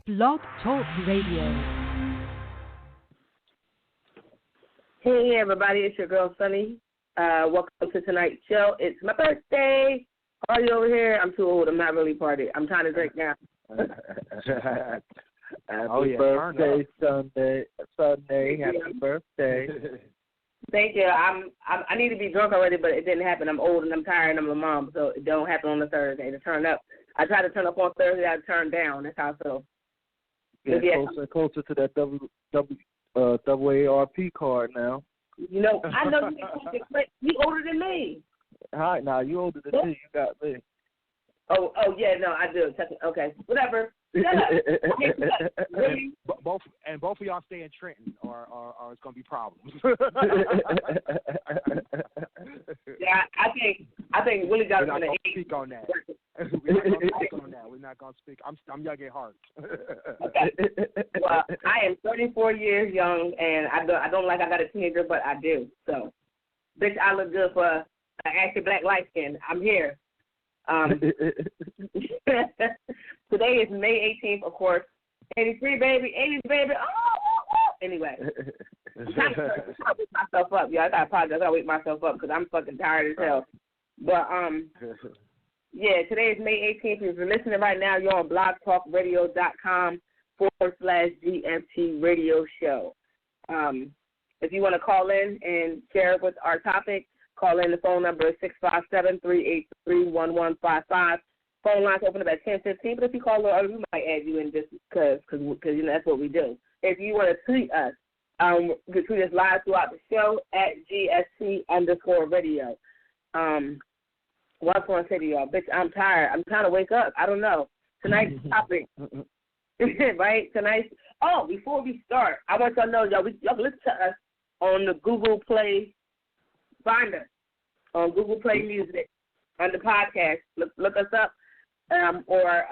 Blog Talk Radio. Hey everybody, it's your girl Sunny. Welcome to tonight's show. It's my birthday. Party over here. I'm too old. I'm not really party. I'm trying to drink now. Happy birthday, Sunday. Happy birthday. Thank you. I need to be drunk already, but it didn't happen. I'm old and I'm tired and I'm a mom, so it don't happen on the Thursday to turn up. I try to turn up on Thursday. I turn down. That's how I feel. Yeah, closer to that WARP card now. You know, I know you older than me. All right, now you older than me. You got me. Oh, yeah, no, I do. Okay, whatever. Shut up. Really? Both of y'all stay in Trenton, or it's gonna be problems. Yeah, I think Willie got We're not gonna speak on that. We're not gonna speak. I'm young at heart. Okay. Well, I am 34 years young, and I don't like I got a teenager, but I do. So, bitch, I look good for an active black light skin. I'm here. Today is May 18th, of course. 83, baby. 80, baby. Oh. Anyway. I'm trying to wake myself up, y'all. I gotta apologize. I gotta wake myself up because I'm fucking tired as hell. But, yeah, today is May 18th. If you're listening right now, you're on blogtalkradio.com/GFT radio show. If you want to call in and share with our topic, call in. The phone number is 657-383-1155. Phone lines open up at 10:15, but if you call a little early, we might add you in just because you know that's what we do. If you want to tweet us, you can tweet us live throughout the show at GST_radio. What I was going to say to y'all, bitch, I'm tired. I'm trying to wake up. I don't know. Tonight's topic, right? Before we start, I want y'all to know, y'all can listen to us on the Google Play. Find us on Google Play Music under podcast. Look us up, or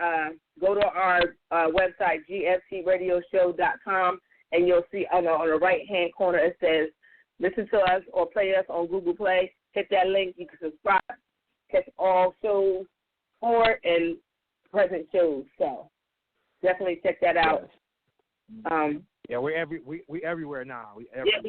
go to our website, gftradioshow.com, and you'll see on the right-hand corner it says, listen to us or play us on Google Play. Hit that link. You can subscribe. Catch all shows, forward and present shows. So definitely check that out. Yeah, we everywhere now. We kind of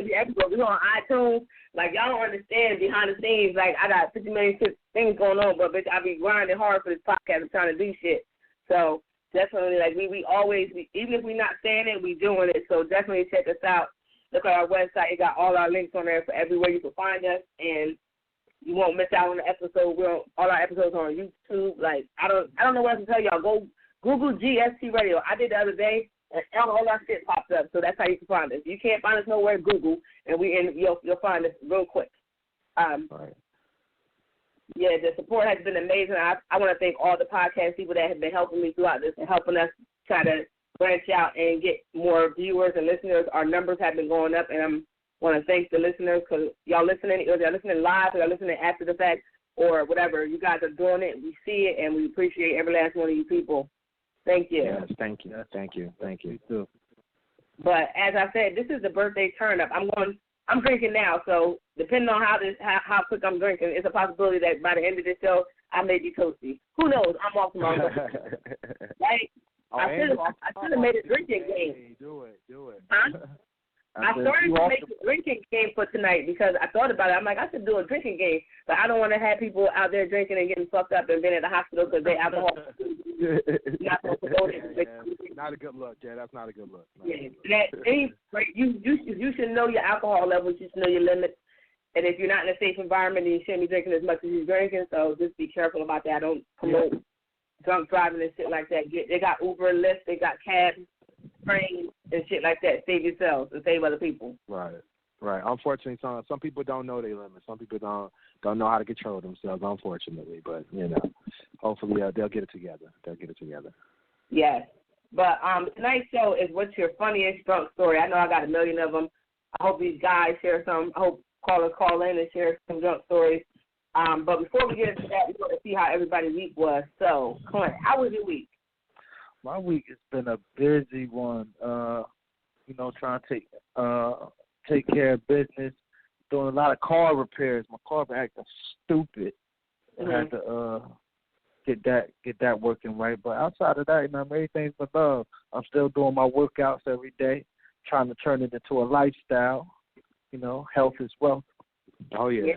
be everywhere. We're on iTunes. Like, y'all don't understand behind the scenes. Like, I got 50 million things going on, but bitch, I be grinding hard for this podcast and trying to do shit. So definitely, like, we always, even if we're not saying it, we doing it. So definitely check us out. Look at our website. It got all our links on there for everywhere you can find us, and you won't miss out on the episode. All our episodes are on YouTube. Like, I don't know what else to tell y'all. Go Google GST Radio. I did the other day, and all our shit popped up. So that's how you can find us. You can't find us nowhere. Google, and you'll find us real quick. Right. Yeah, the support has been amazing. I want to thank all the podcast people that have been helping me throughout this and helping us try to branch out and get more viewers and listeners. Our numbers have been going up, and I want to thank the listeners because y'all listening, either y'all listening live or y'all listening after the fact or whatever. You guys are doing it. We see it, and we appreciate every last one of you people. Thank you. Yes, thank you. Thank you. Too. But as I said, this is the birthday turn up. I'm drinking now, so depending on how quick I'm drinking, it's a possibility that by the end of this show I may be toasty. Who knows? I'm off tomorrow. Right? I should have made a drinking game. Hey, do it. Huh? I started to make a drinking game for tonight because I thought about it. I'm like, I should do a drinking game, but I don't want to have people out there drinking and getting fucked up and being at the hospital because they alcohol. Not a good look, Jay. That's not a good look. You should know your alcohol levels. You should know your limits. And if you're not in a safe environment, then you shouldn't be drinking as much as you're drinking. So just be careful about that. I don't promote drunk driving and shit like that. They got Uber, Lyft, they got cabs, trains, and shit like that. Save yourselves and save other people. Right. Unfortunately, some people don't know their limits. Some people don't know how to control themselves, unfortunately. But, hopefully they'll get it together. Yes. But tonight's show is what's your funniest drunk story. I know I got a million of them. I hope these guys share some. I hope callers call in and share some drunk stories. But before we get into that, we want to see how everybody's week was. So, Clint, how was your week? My week has been a busy one. Trying to take care of business, doing a lot of car repairs. My car been acting stupid. I had to get that working right. But outside of that, you know, everything's been love. I'm still doing my workouts every day, trying to turn it into a lifestyle. You know, health is wealth. Oh yeah.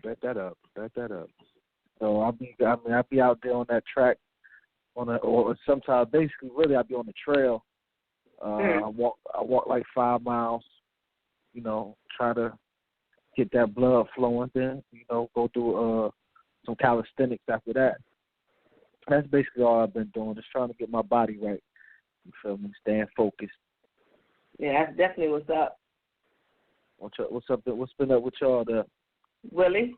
Bet that up. So I'll be out there on that track, or sometimes basically really I'll be on the trail. I walk like 5 miles. You know, try to get that blood flowing. Then go do some calisthenics after that. That's basically all I've been doing, just trying to get my body right. You feel me? Staying focused. Yeah, that's definitely what's up. What's up? What's been up with y'all there? Willie?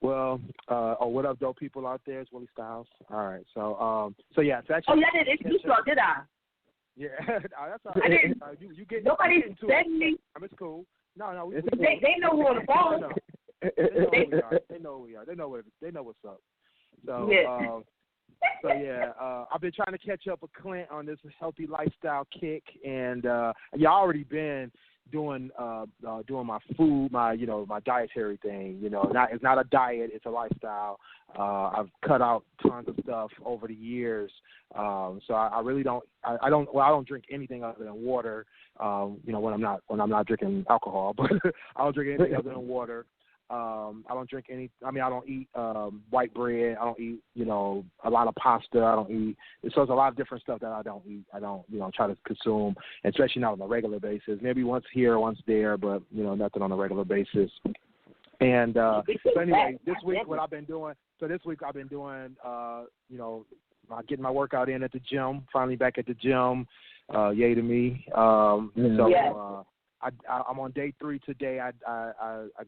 Well, what up, dope people out there? It's Willie Styles. All right, so yeah, it's actually. Oh, yeah, I didn't introduce y'all, did I? Yeah, that's all right. I didn't. You get Nobody said me. I mean, it's cool. No, They know who on the phone. They know who we are. They know what's up. So yeah. I've been trying to catch up with Clint on this healthy lifestyle kick, and y'all already been doing my food, my dietary thing. It's not a diet, it's a lifestyle. I've cut out tons of stuff over the years, so I really don't. I don't drink anything other than water. When I'm not drinking alcohol, but I don't drink anything other than water. I don't drink any. I don't eat white bread. I don't eat a lot of pasta. I don't eat. So there's a lot of different stuff that I don't eat. I don't try to consume, especially not on a regular basis. Maybe once here, once there, but nothing on a regular basis. And so anyway, this week what I've been doing. So this week I've been doing getting my workout in at the gym. Finally back at the gym. Yay to me. I'm on day 3 today. I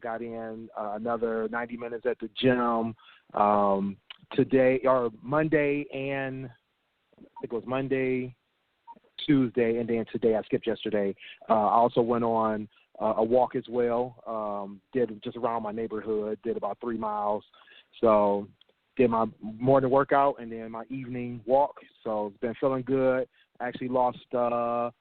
got in another 90 minutes at the gym today, or Monday, and I think it was Monday, Tuesday, and then today. I skipped yesterday. I also went on a walk as well. Did just around my neighborhood. Did about 3 miles. So did my morning workout and then my evening walk. So it's been feeling good. Actually lost 4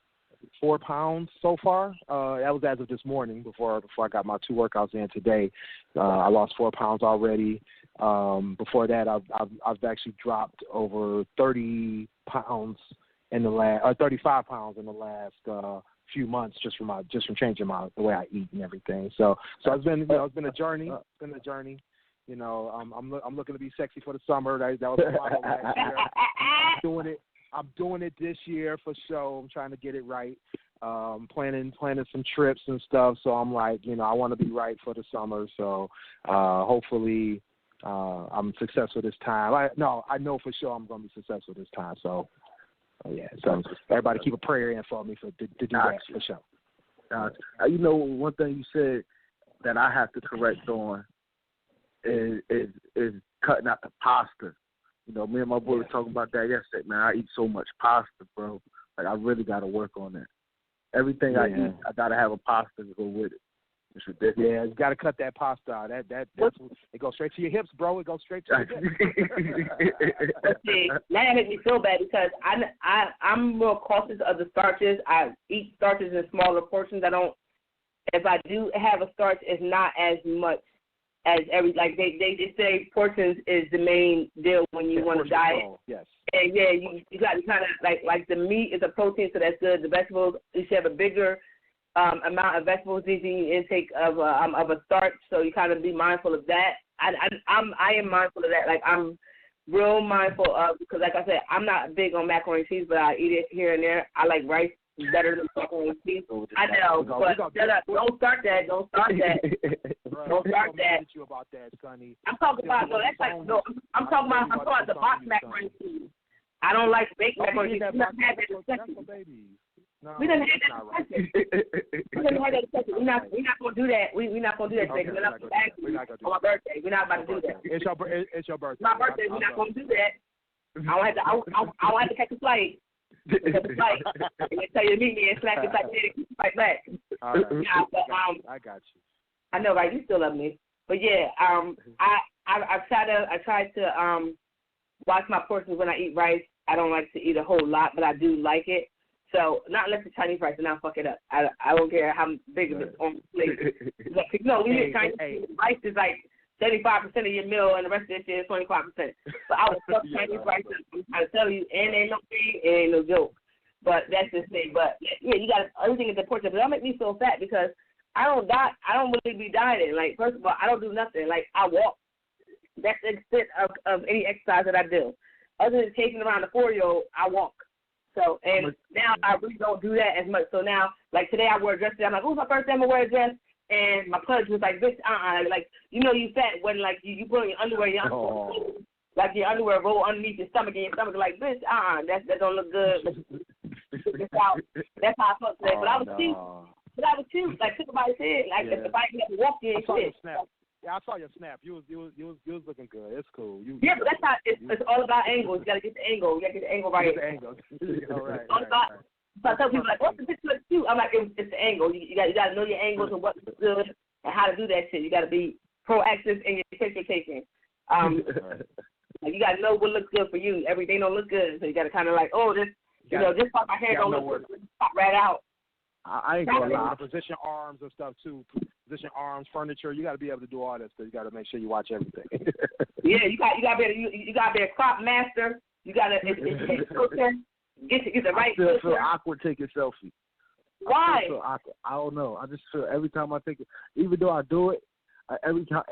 pounds so far. That was as of this morning before I got my 2 workouts in today. I lost 4 pounds already. Before that, I've actually dropped over 30 pounds in the last, or 35 pounds in the last few months just from changing the way I eat and everything. So it's been it's been a journey. It's been a journey. I'm looking to be sexy for the summer. That was my motto last year. I'm doing it this year for sure. I'm trying to get it right. Planning some trips and stuff. So I'm like, I want to be right for the summer. So hopefully I'm successful this time. I know for sure I'm going to be successful this time. So so everybody keep a prayer in for me to do that for sure. One thing you said that I have to correct on is cutting out the pasta. Me and my boy were talking about that yesterday. Man, I eat so much pasta, bro. Like, I really got to work on that. Everything I eat, I got to have a pasta to go with it. It's ridiculous. Yeah, you got to cut that pasta out. That's it goes straight to your hips, bro. It goes straight to your hips. See, now it makes me feel bad because I'm more cautious of the starches. I eat starches in smaller portions. If I do have a starch, it's not as much as they just say portions is the main deal when you want to diet. Yes. And you got to kind of like the meat is a protein, so that's good. The vegetables, you should have a bigger amount of vegetables in the intake of a starch, so you kind of be mindful of that. I am mindful of that. Like, I'm real mindful of, because like I said, I'm not big on macaroni and cheese, but I eat it here and there. I like rice better than macaroni and cheese. I know, but don't start that. Don't start that. Don't start that. You about that, Sonny. I'm talking about I'm talking about the box macaroni and cheese. I don't like baked macaroni and cheese. That's for babies. No, we didn't have that discussion. We didn't have that discussion. We're not going to do that. We're not going to do that today. We're not going to do that on my birthday. We're not about to do that. It's your birthday. My birthday. We're not going to do that. I don't have to catch a flight. They tell you to meet me and slack it like that. All right. I got you. I know, right? You still love me, but yeah. I try to watch my portions when I eat rice. I don't like to eat a whole lot, but I do like it. So not unless it's Chinese rice, and I'll fuck it up. I don't care how big of it's on the plate. We eat Chinese rice is like 75% of your meal and the rest of this shit is 25%. So I was stuck Chinese rice. I'm trying to tell you, and ain't no thing, and ain't no joke. But that's the thing. But yeah, you got everything is important. But that'll make me feel fat because I don't really be dieting. Like, first of all, I don't do nothing. Like, I walk. That's the extent of any exercise that I do. Other than chasing around the 4-year-old, I walk. So, and now I really don't do that as much. So now, like today I wore a dress. I'm like, oh, my first time I wear a dress. And my pudge was like, bitch, like, you know you fat when, like, you put on your underwear, like your underwear roll underneath your stomach, and your stomach like, bitch, that don't look good. That's how I felt today. But I was cute. But I was cute. Like, somebody said, like, if the bike had walked in, shit. Yeah, I saw your snap. You was looking good. It's cool. Yeah, but that's how it's all about angles. You gotta get the angle. You gotta get the angle right. Get the angle. All right. So I tell people like, what's the picture look cute? I'm like, it's the angle. You gotta know your angles and what looks good and how to do that shit. You gotta be proactive in your picture taking. Like, you gotta know what looks good for you. Everything don't look good, so you gotta kind of like, oh, this, just pop my hair don't look good. Pop right out. I ain't gonna lie. Position arms and stuff too. Position arms, furniture. You got to be able to do all that stuff. You got to make sure you watch everything. Yeah, you got to be a crop master. You got to get the right. I feel awkward taking selfies. Why? I feel awkward. I don't know. I just feel every time I take it, even though I do it,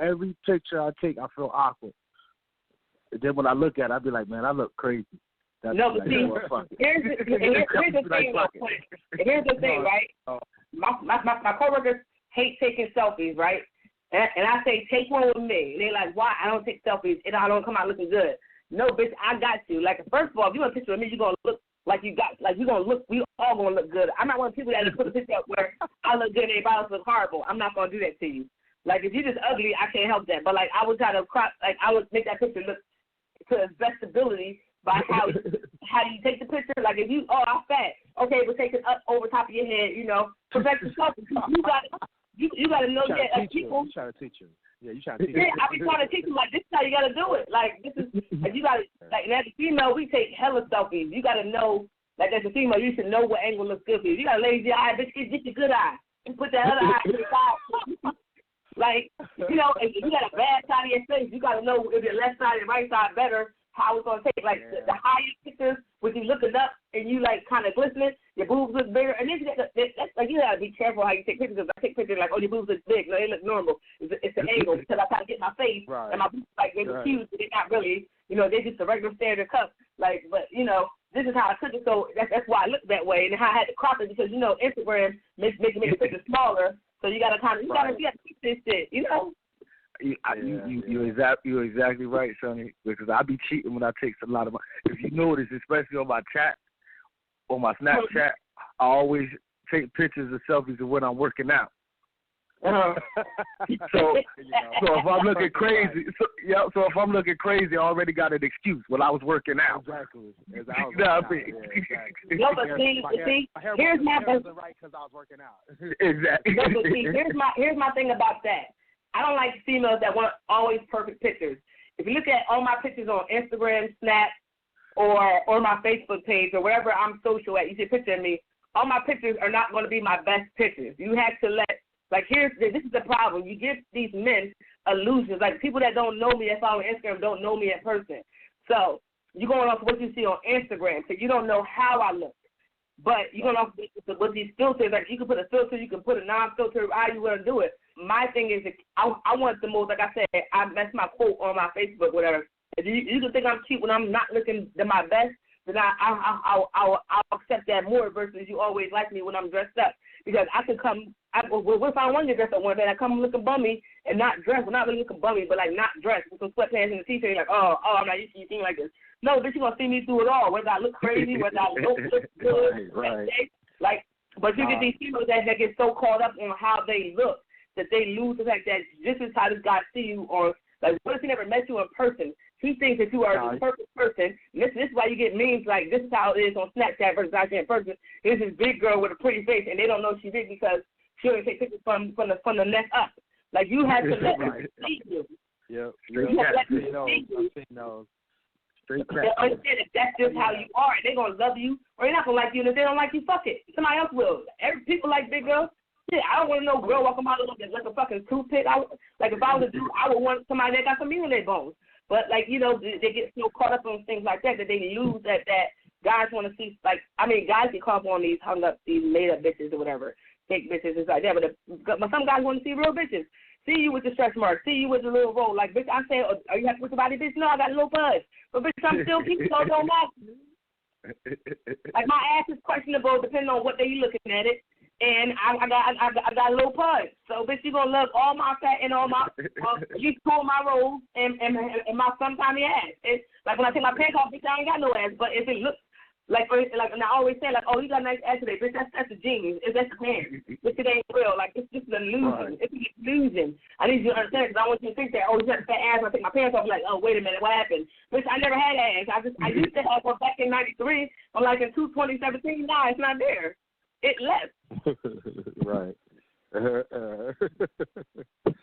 every picture I take, I feel awkward. And then when I look at it, I be like, man, I look crazy. That's no, but like, see, here's the thing, Here's the thing, right? My coworkers hate taking selfies, right? And I say, take one with me. And they're like, why? I don't take selfies. And I don't come out looking good. No, bitch, I got you. Like, first of all, if you want a picture of me, you're going to look like you got, like, you're going to look, we all going to look good. I'm not one of the people that just put a picture up where I look good and everybody else look horrible. I'm not going to do that to you. Like, if you're just ugly, I can't help that. But, like, I would try to I would make that picture look to its best ability by how you take the picture. Like, if you, I'm fat. Okay, but take it up over top of your head, perfect yourself. You got to know that people. You trying to teach you. Yeah, you trying to teach you. Yeah, I be trying to teach you, like, this is how you got to do it. Like, this is, like, you got to, like, as a female, we take hella selfies. You got to know, like, as a female, you should know what angle looks good for you. You got a lazy eye, bitch, get your good eye. And put that other eye to the side. Like, if you got a bad side of your face, you got to know if your left side and right side better, how it's going to take. Like, the higher pictures, when you looking up and you, like, kind of glistening, your boobs look bigger. And then that's like, you got to be careful how you take pictures. I take pictures like, your boobs look big. No, they look normal. It's the angle because I try to get my face and my boobs, like, they're huge, but they're not really, they're just a regular standard cup. Like, but, this is how I took it. So that's why I look that way. And how I had to crop it because, Instagram makes the picture smaller. So you got to kind of, you got to keep this shit, You're exactly right, Sonny. Because I be cheating when I take a lot of my. If you notice, especially on my chat, on my Snapchat, I always take pictures of selfies of when I'm working out. So if I'm looking crazy, so if I'm looking crazy, I already got an excuse when I was working out. Exactly. No, but see, here's my thing. Right, because I was working out. Exactly. No, but see, here's my thing about that. I don't like females that want always perfect pictures. If you look at all my pictures on Instagram, Snap, or my Facebook page, or wherever I'm social at, you see a picture of me, all my pictures are not going to be my best pictures. You have to this is the problem. You give these men illusions. Like, people that don't know me that follow Instagram don't know me in person. So you're going off what you see on Instagram, so you don't know how I look. But you're going off with these filters. Like, you can put a filter, you can put a non-filter, how you want to do it. My thing is, I want the most, like I said, that's my quote on my Facebook, whatever. If you can think I'm cute when I'm not looking to my best, then I'll accept that more versus you always like me when I'm dressed up. Because I could come, what if I want to dress up one day and I come looking bummy and not dressed? Well, not really looking bummy, but like not dressed with some sweatpants and a t-shirt. You're like, I'm not used to you seeing like this. No, bitch, you're going to see me through it all, whether I look crazy, whether I look good. Right. Like, but you get these people that get so caught up on how they look that they lose the fact that this is how this guy see you, or like, what if he never met you in person? He thinks that you are the perfect person. And this is why you get memes like, this is how it is on Snapchat versus out here in person. Here's this big girl with a pretty face, and they don't know she's big because she only takes pictures from the neck up. Like, you have to let them see you. Yep. You have to let them see you. And understand that that's just how you are. They're going to love you, or they're not going to like you. And if they don't like you, fuck it. Somebody else will. People like big girls. Shit, I don't want to know girl walking by looking like a fucking toothpick. Like if I was a dude, I would want somebody that got some meat on their bones. But like they get so caught up on things like that they lose that guys want to see. Like guys get caught up on these hung up, these made up bitches or whatever, fake bitches and like that. But some guys want to see real bitches. See you with the stretch marks. See you with the little roll. Like bitch, I say, are you happy with your body, bitch? No, I got a little buzz. But bitch, I'm still keeping those on my. Like my ass is questionable depending on what day you looking at it. And I got a little pudge. So, bitch, you going to love all my fat and all my, you pull my rolls and my sometime ass. It's like when I take my pants off, bitch, I ain't got no ass. But if it looks like and I always say, like, oh, you got a nice ass today, bitch, that's the jeans. That's the pants. Bitch, it ain't real. Like, it's just an illusion. Right. It's an illusion. I need you to understand because I want you to think that, oh, you got a fat ass. When I take my pants off, I'm like, oh, wait a minute, what happened? Bitch, I never had ass. I used to have one back in 93. I'm like in 2017. Nah, it's not there. It left. Right.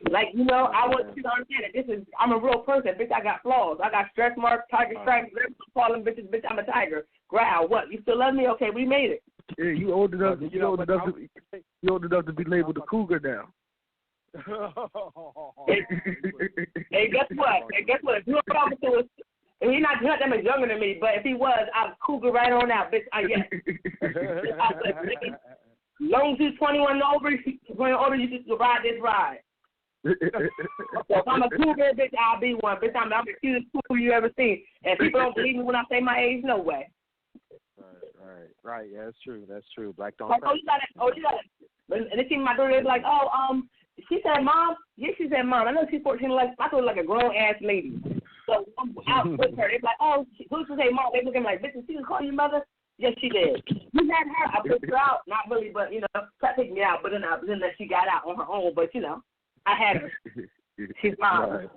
Like, I want you to understand that I'm a real person. Bitch, I got flaws. I got stretch marks, tiger stripes, call them bitches, bitch, I'm a tiger. Growl, what? You still love me? Okay, we made it. Yeah, you old enough to be labeled a cougar now. Hey, guess what? If you're talking to us, and he's not that much younger than me, but if he was, I'd cougar right on out, bitch. Yes. Long as you're 21 and over, you just ride this ride. So if I'm a cougar, bitch, I'll be one. Bitch, I'm the cutest cougar you ever seen. And people don't believe me when I say my age, no way. Right. Yeah, that's true. Black don't. You got it. And they see my daughter, they're like, she said, Mom. Yes, she said, Mom. I know she's 14. Like I thought like a grown ass lady. So I'm out with her. They're like, who's to say, Mom? They look at me like, bitch, did she call you mother? Yes, she did. You had her. I put her out. Not really, but, tried to take me out. But then she got out on her own. But, I had her. She's mine.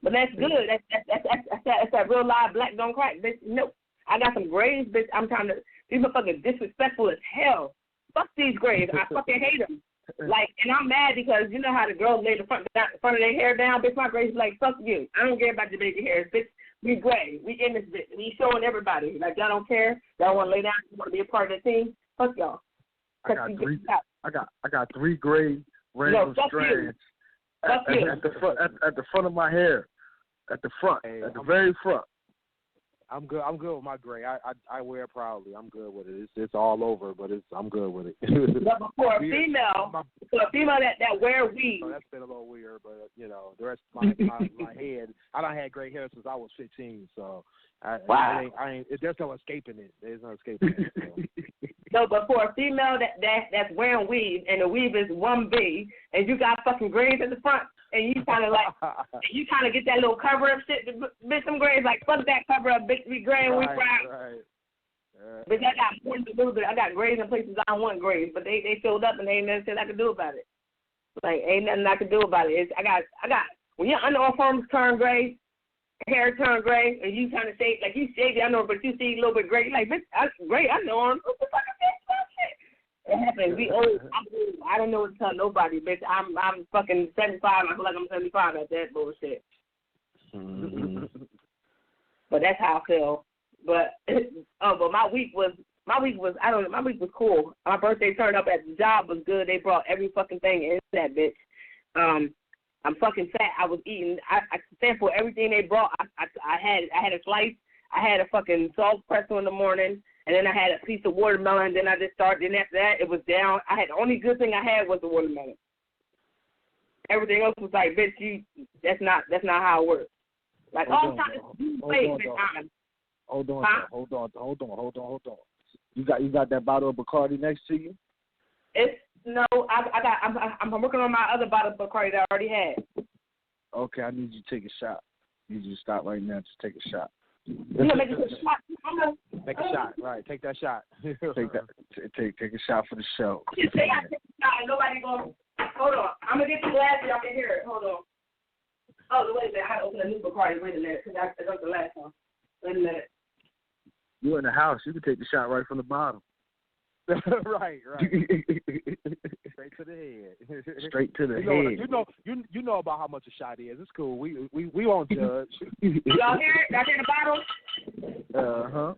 But that's good. That's that real live black don't crack, bitch. Nope. I got some grays, bitch. I'm trying to. These motherfuckers disrespectful as hell. Fuck these grays. I fucking hate them. Like, and I'm mad because you know how the girls lay the front of their hair down, bitch. My grays like, fuck you. I don't care about your baby hairs, bitch. We gray. We in this bitch. We showing everybody. Like, y'all don't care. Y'all want to lay down. You want to be a part of the team. Fuck y'all. I got three gray random strands at the front of my hair. At the front. At the very front. I'm good with my gray. I wear it proudly. I'm good with it. It's all over, but I'm good with it. But for a female that wear weave. That's been a little weird, but the rest of my head. I done had gray hair since I was 15, so there's no escaping it. There's no escaping it. So. No, but for a female that's wearing weave and the weave is 1B and you got fucking grays at the front. And you kind of get that little cover up shit. Bitch, some grays like, fuck that cover up, bitch, we gray and we proud. Right. Bitch, I got more to do. I got grays in places I don't want grays, but they showed up and they ain't nothing I can do about it. Like, ain't nothing I can do about it. I got when your underarms turn gray, hair turn gray, and you kind of shade, like you shade, I know, but you see a little bit gray. You're like, bitch, gray underarms. What the fuck is that shit? It happens. We old. I don't know what to tell nobody, bitch. I'm fucking 75. I feel like I'm 75 at that bullshit. Mm-hmm. But that's how I feel. But but my week was I don't know. My week was cool. My birthday turned up at the job was good. They brought every fucking thing in that bitch. I'm fucking fat. I was eating. I stand for everything they brought. I had a slice. I had a fucking salt pretzel in the morning. And then I had a piece of watermelon. Then I just started. Then after that, it was down. The only good thing I had was the watermelon. Everything else was like, bitch, that's not how it works. Like all time, Hold on. You got that bottle of Bacardi next to you? I'm working on my other bottle of Bacardi that I already had. Okay, I need you to take a shot. I need you to stop right now. Just take a shot. Make a shot. Make a shot, right? Take that shot. Take a shot for the show. Just say I take a shot. Nobody going. Hold on. I'm gonna get the glass so y'all can hear it. Hold on. Oh, wait a minute. I had to open a new Bacardi. Wait a minute, because I drank the last one. Wait a minute. You in the house? You can take the shot right from the bottom. right. Straight to the head. Straight to the head. You know about how much a shot is. It's cool. We won't judge. Y'all hear it? Y'all hear the bottle? Uh-huh.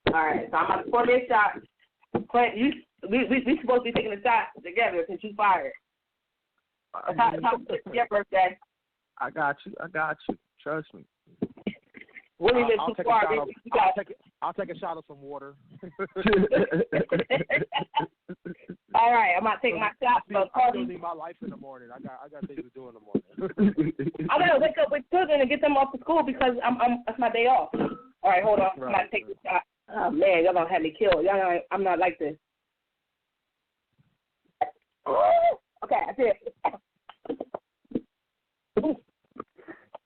All right. So I'm about to pour this shot. Clint, we supposed to be taking a shot together since you fired. It's your birthday. I got you. Trust me. Willie lives too far. I'll take a shot of some water. All right, I'm about to take my shot. I still need my life in the morning. I got things to do in the morning. I gotta wake up with children and get them off to school because it's my day off. All right, hold on. I'm about to take this shot. Oh man, y'all gonna have me killed. Y'all know I'm not like this. Okay, I did.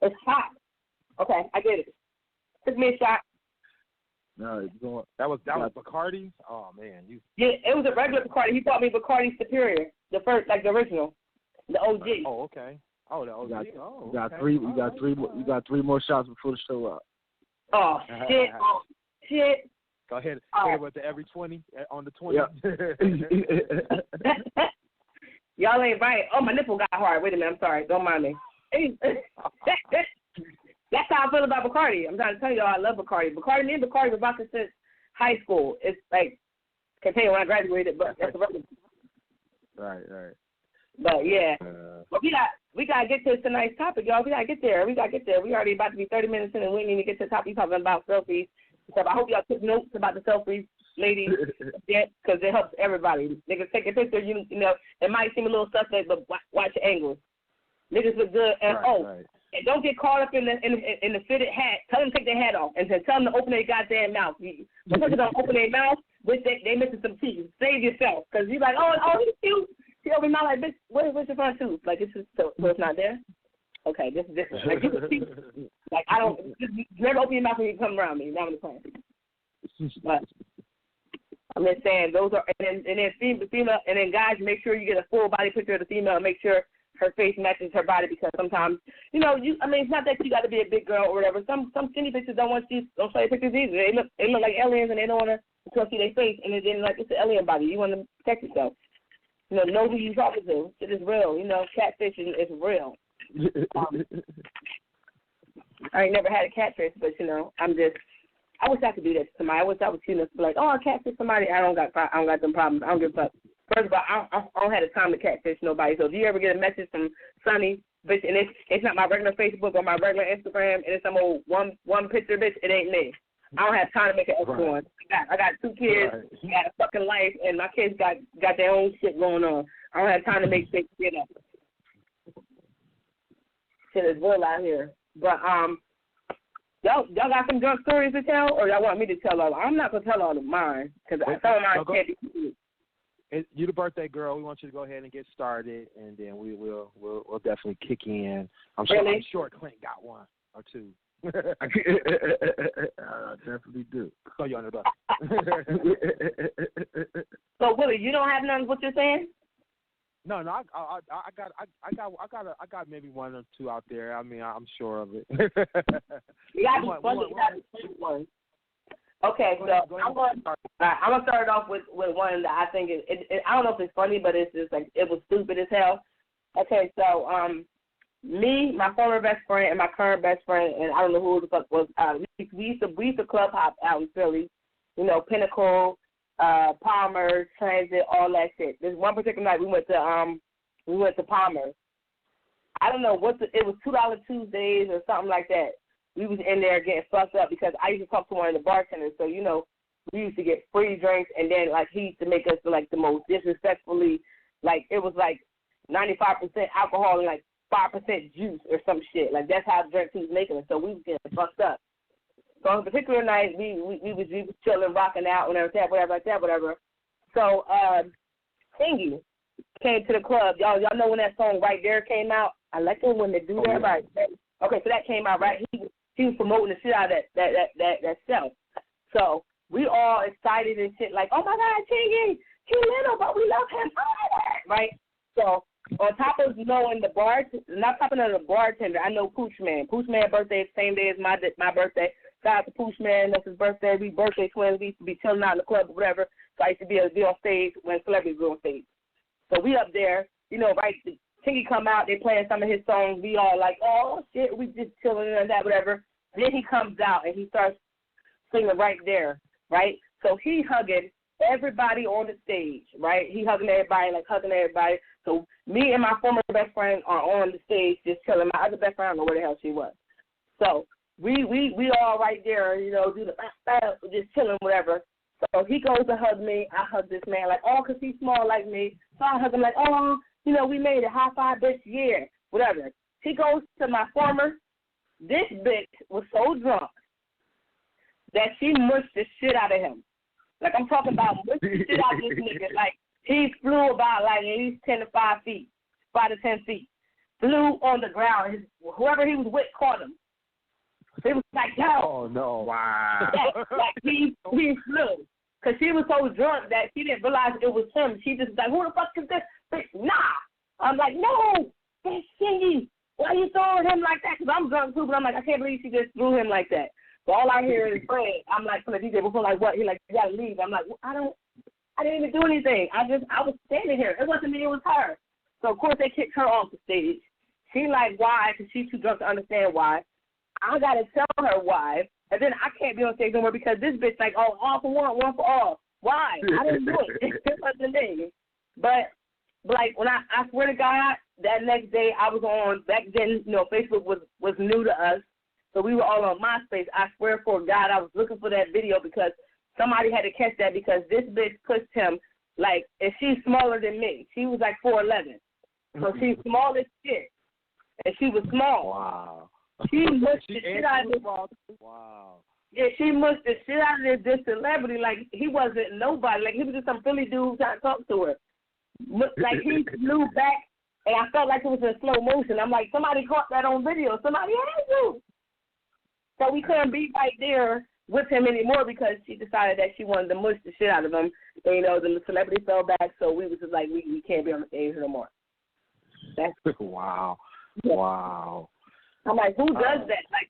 It's hot. Okay, I get it. Took me a shot. No, that was Bacardi. Oh man, Yeah, it was a regular Bacardi. He bought me Bacardi Superior, the first, like the original, the OG. Oh, okay. Oh, the OG. You got three more shots before the show up. Oh shit! Oh shit! Go ahead. Hit it with the every 20 on the 20. Yep. Y'all ain't right. Oh, my nipple got hard. Wait a minute. I'm sorry. Don't mind me. That's how I feel about Bacardi. I'm trying to tell y'all I love Bacardi. Me and Bacardi were about to since high school. It's like, can't tell you when I graduated, but that's the rest. Right. But yeah, but we gotta get to tonight's topic, y'all. We gotta get there. We already about to be 30 minutes in, and we didn't even get to the topic talking about selfies. So I hope y'all took notes about the selfies, ladies, because it helps everybody. Niggas take a picture, you know, it might seem a little suspect, but watch your angles. Niggas look good, and and don't get caught up in the fitted hat. Tell them to take their hat off, and tell them to open their goddamn mouth. Because don't open their mouth, they missing some teeth. Save yourself, because you're like, oh, he's cute. She opened my like, bitch, where's your front tooth? Like, this is so it's not there. Okay, this is different. Like, you can see, like, I don't just never open your mouth when you come around me. Now I'm playing. But I'm just saying those are, and then female, and then guys, make sure you get a full body picture of the female. And make sure her face matches her body, because sometimes, you know, it's not that you got to be a big girl or whatever. Some skinny bitches don't show you pictures either. They look like aliens, and they don't want to see their face, and then like it's an alien body. You want to protect yourself. You know who you talking to. It is real. You know, catfishing is real. I ain't never had a catfish, but you know, I wish I could do that to somebody. I wish I was cute enough to be like, oh, I catfish somebody. I don't got them problems. I don't give a fuck. First of all, I don't have the time to catfish nobody. So if you ever get a message from Sunny, bitch, and it's not my regular Facebook or my regular Instagram, and it's some old one picture, bitch, it ain't me. I don't have time to make an extra one. I got 2 kids, got a fucking life, and my kids got their own shit going on. I don't have time to make shit get up. Shit is real out here. But y'all got some drunk stories to tell, or y'all want me to tell all? I'm not gonna tell all of mine because some of mine can't be cute. You the birthday girl. We want you to go ahead and get started, and then we'll definitely kick in. I'm sure Clint got one or two. I definitely do. So you on the bus. So Willie, you don't have none of what you're saying? No, I got maybe 1 or 2 out there. I mean, I'm sure of it. You got one. Okay, so I'm gonna start it off with one that I think I don't know if it's funny, but it's just like it was stupid as hell. Okay, so me, my former best friend, and my current best friend, and I don't know who the fuck was. We used to club hop out in Philly, you know, Pinnacle, Palmer, Transit, all that shit. This one particular night we went to Palmer. I don't know it was $2 Tuesdays or something like that. We was in there getting fucked up because I used to talk to one of the bartenders, so you know we used to get free drinks, and then like he used to make us like the most disrespectfully, like it was like 95% alcohol and like 5% juice or some shit. Like that's how the drinks he was making us. So we was getting fucked up. So on a particular night, we was chilling, rocking out, whatever. So Tingy came to the club. Y'all know when that song Right There came out? I like it when they do that right. Okay, so that came out right. He was promoting the shit out of that show. So we all excited and shit like, oh my God, Tingy, he little, but we love him, right? So on top of knowing the bartender, I know Pooch Man. Pooch Man birthday the same day as my birthday. Shout out to Pooch Man. That's his birthday. We birthday twins. We used to be chilling out in the club or whatever. So I used to be on stage when celebrities were on stage. So we up there, you know, right? Tingy come out. They playing some of his songs. We all like, oh shit, we just chilling and that whatever. Then he comes out and he starts singing Right There, right? So he hugging everybody on the stage, right? He hugging everybody, like hugging everybody. So me and my former best friend are on the stage just chilling. My other best friend, I don't know where the hell she was. So we all right there, you know, do the just chilling, whatever. So he goes to hug me. I hug this man, like, oh, because he's small like me. So I hug him like, oh, you know, we made it. High five, bitch, yeah, whatever. He goes to my former. This bitch was so drunk that she mushed the shit out of him. Like, I'm talking about mushed the shit out of this nigga. Like, he flew about, like, at least 10 to 5 feet, 5 to 10 feet. Flew on the ground. Whoever he was with caught him. It was like, yo. Oh, no. Wow. Like he flew. Because she was so drunk that she didn't realize it was him. She just was like, who the fuck is this? Bitch, nah. I'm like, no, that's Shingy. Why you throwing him like that? Because I'm drunk too, but I'm like, I can't believe she just threw him like that. So all I hear is Fred. I'm like, from the DJ before, like, what? He like, you gotta leave. I'm like, well, I didn't even do anything. I was standing here. It wasn't me, it was her. So of course they kicked her off the stage. She like, why? Because she's too drunk to understand why. I gotta tell her why, and then I can't be on stage no more because this bitch like, oh, all for one for all. Why? I didn't do it. It wasn't me. But like when I swear to God, that next day I was on. Back then, you know, Facebook was new to us, so we were all on MySpace. I swear for God, I was looking for that video because somebody had to catch that because this bitch pushed him like, and she's smaller than me. She was like 4'11", so she's small as shit, and she was small. Wow. She mushed the shit out of this. Wow. Yeah, she mushed the shit out of this celebrity like he wasn't nobody. Like he was just some Philly dude trying to talk to her. Like he flew back, and I felt like it was in slow motion. I'm like, somebody caught that on video. Somebody had to. So we couldn't be right there with him anymore because she decided that she wanted to mush the shit out of him. And, you know, the celebrity fell back, so we was just like, we can't be on the stage no more. That's wow. Yeah. Wow. I'm like, who does that? Like,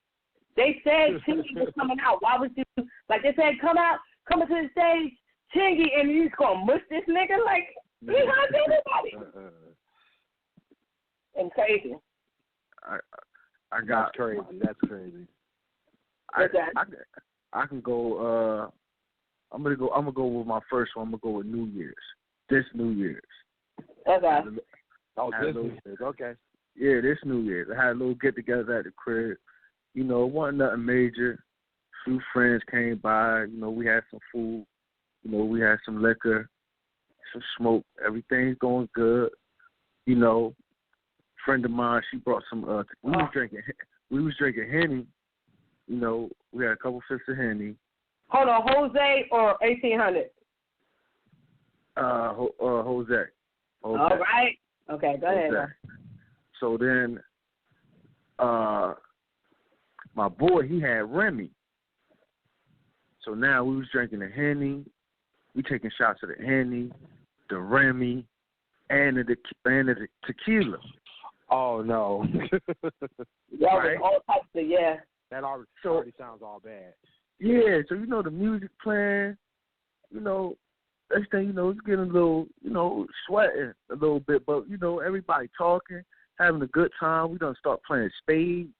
they said Chingy was coming out. Why would you? Like, they said, come into the stage, Chingy, and you just gonna mush this nigga? Like, he hugged anybody. And crazy. I got That's crazy. That's crazy. I can go. I'm gonna go with my first one. I'm gonna go with New Year's. This New Year's. Okay. This New Year's. Okay. Yeah, this New Year's. I had a little get together at the crib. You know, it wasn't nothing major. A few friends came by. You know, we had some food. You know, we had some liquor, some smoke. Everything's going good. You know, friend of mine, she brought some. We was drinking Henny. You know, we had a couple fifths of Henny. Hold on, Jose or 1800? Jose. All right. Okay, go ahead. So then, my boy, he had Remy. So now we was drinking the Henny. We taking shots of the Henny, the Remy, and the tequila. Oh, no. Yeah, right? all types of, yeah. That already sounds all bad. Yeah, so you know the music playing, you know, next thing you know, it's getting a little, you know, sweating a little bit, but you know, everybody talking, having a good time. We done start playing spades.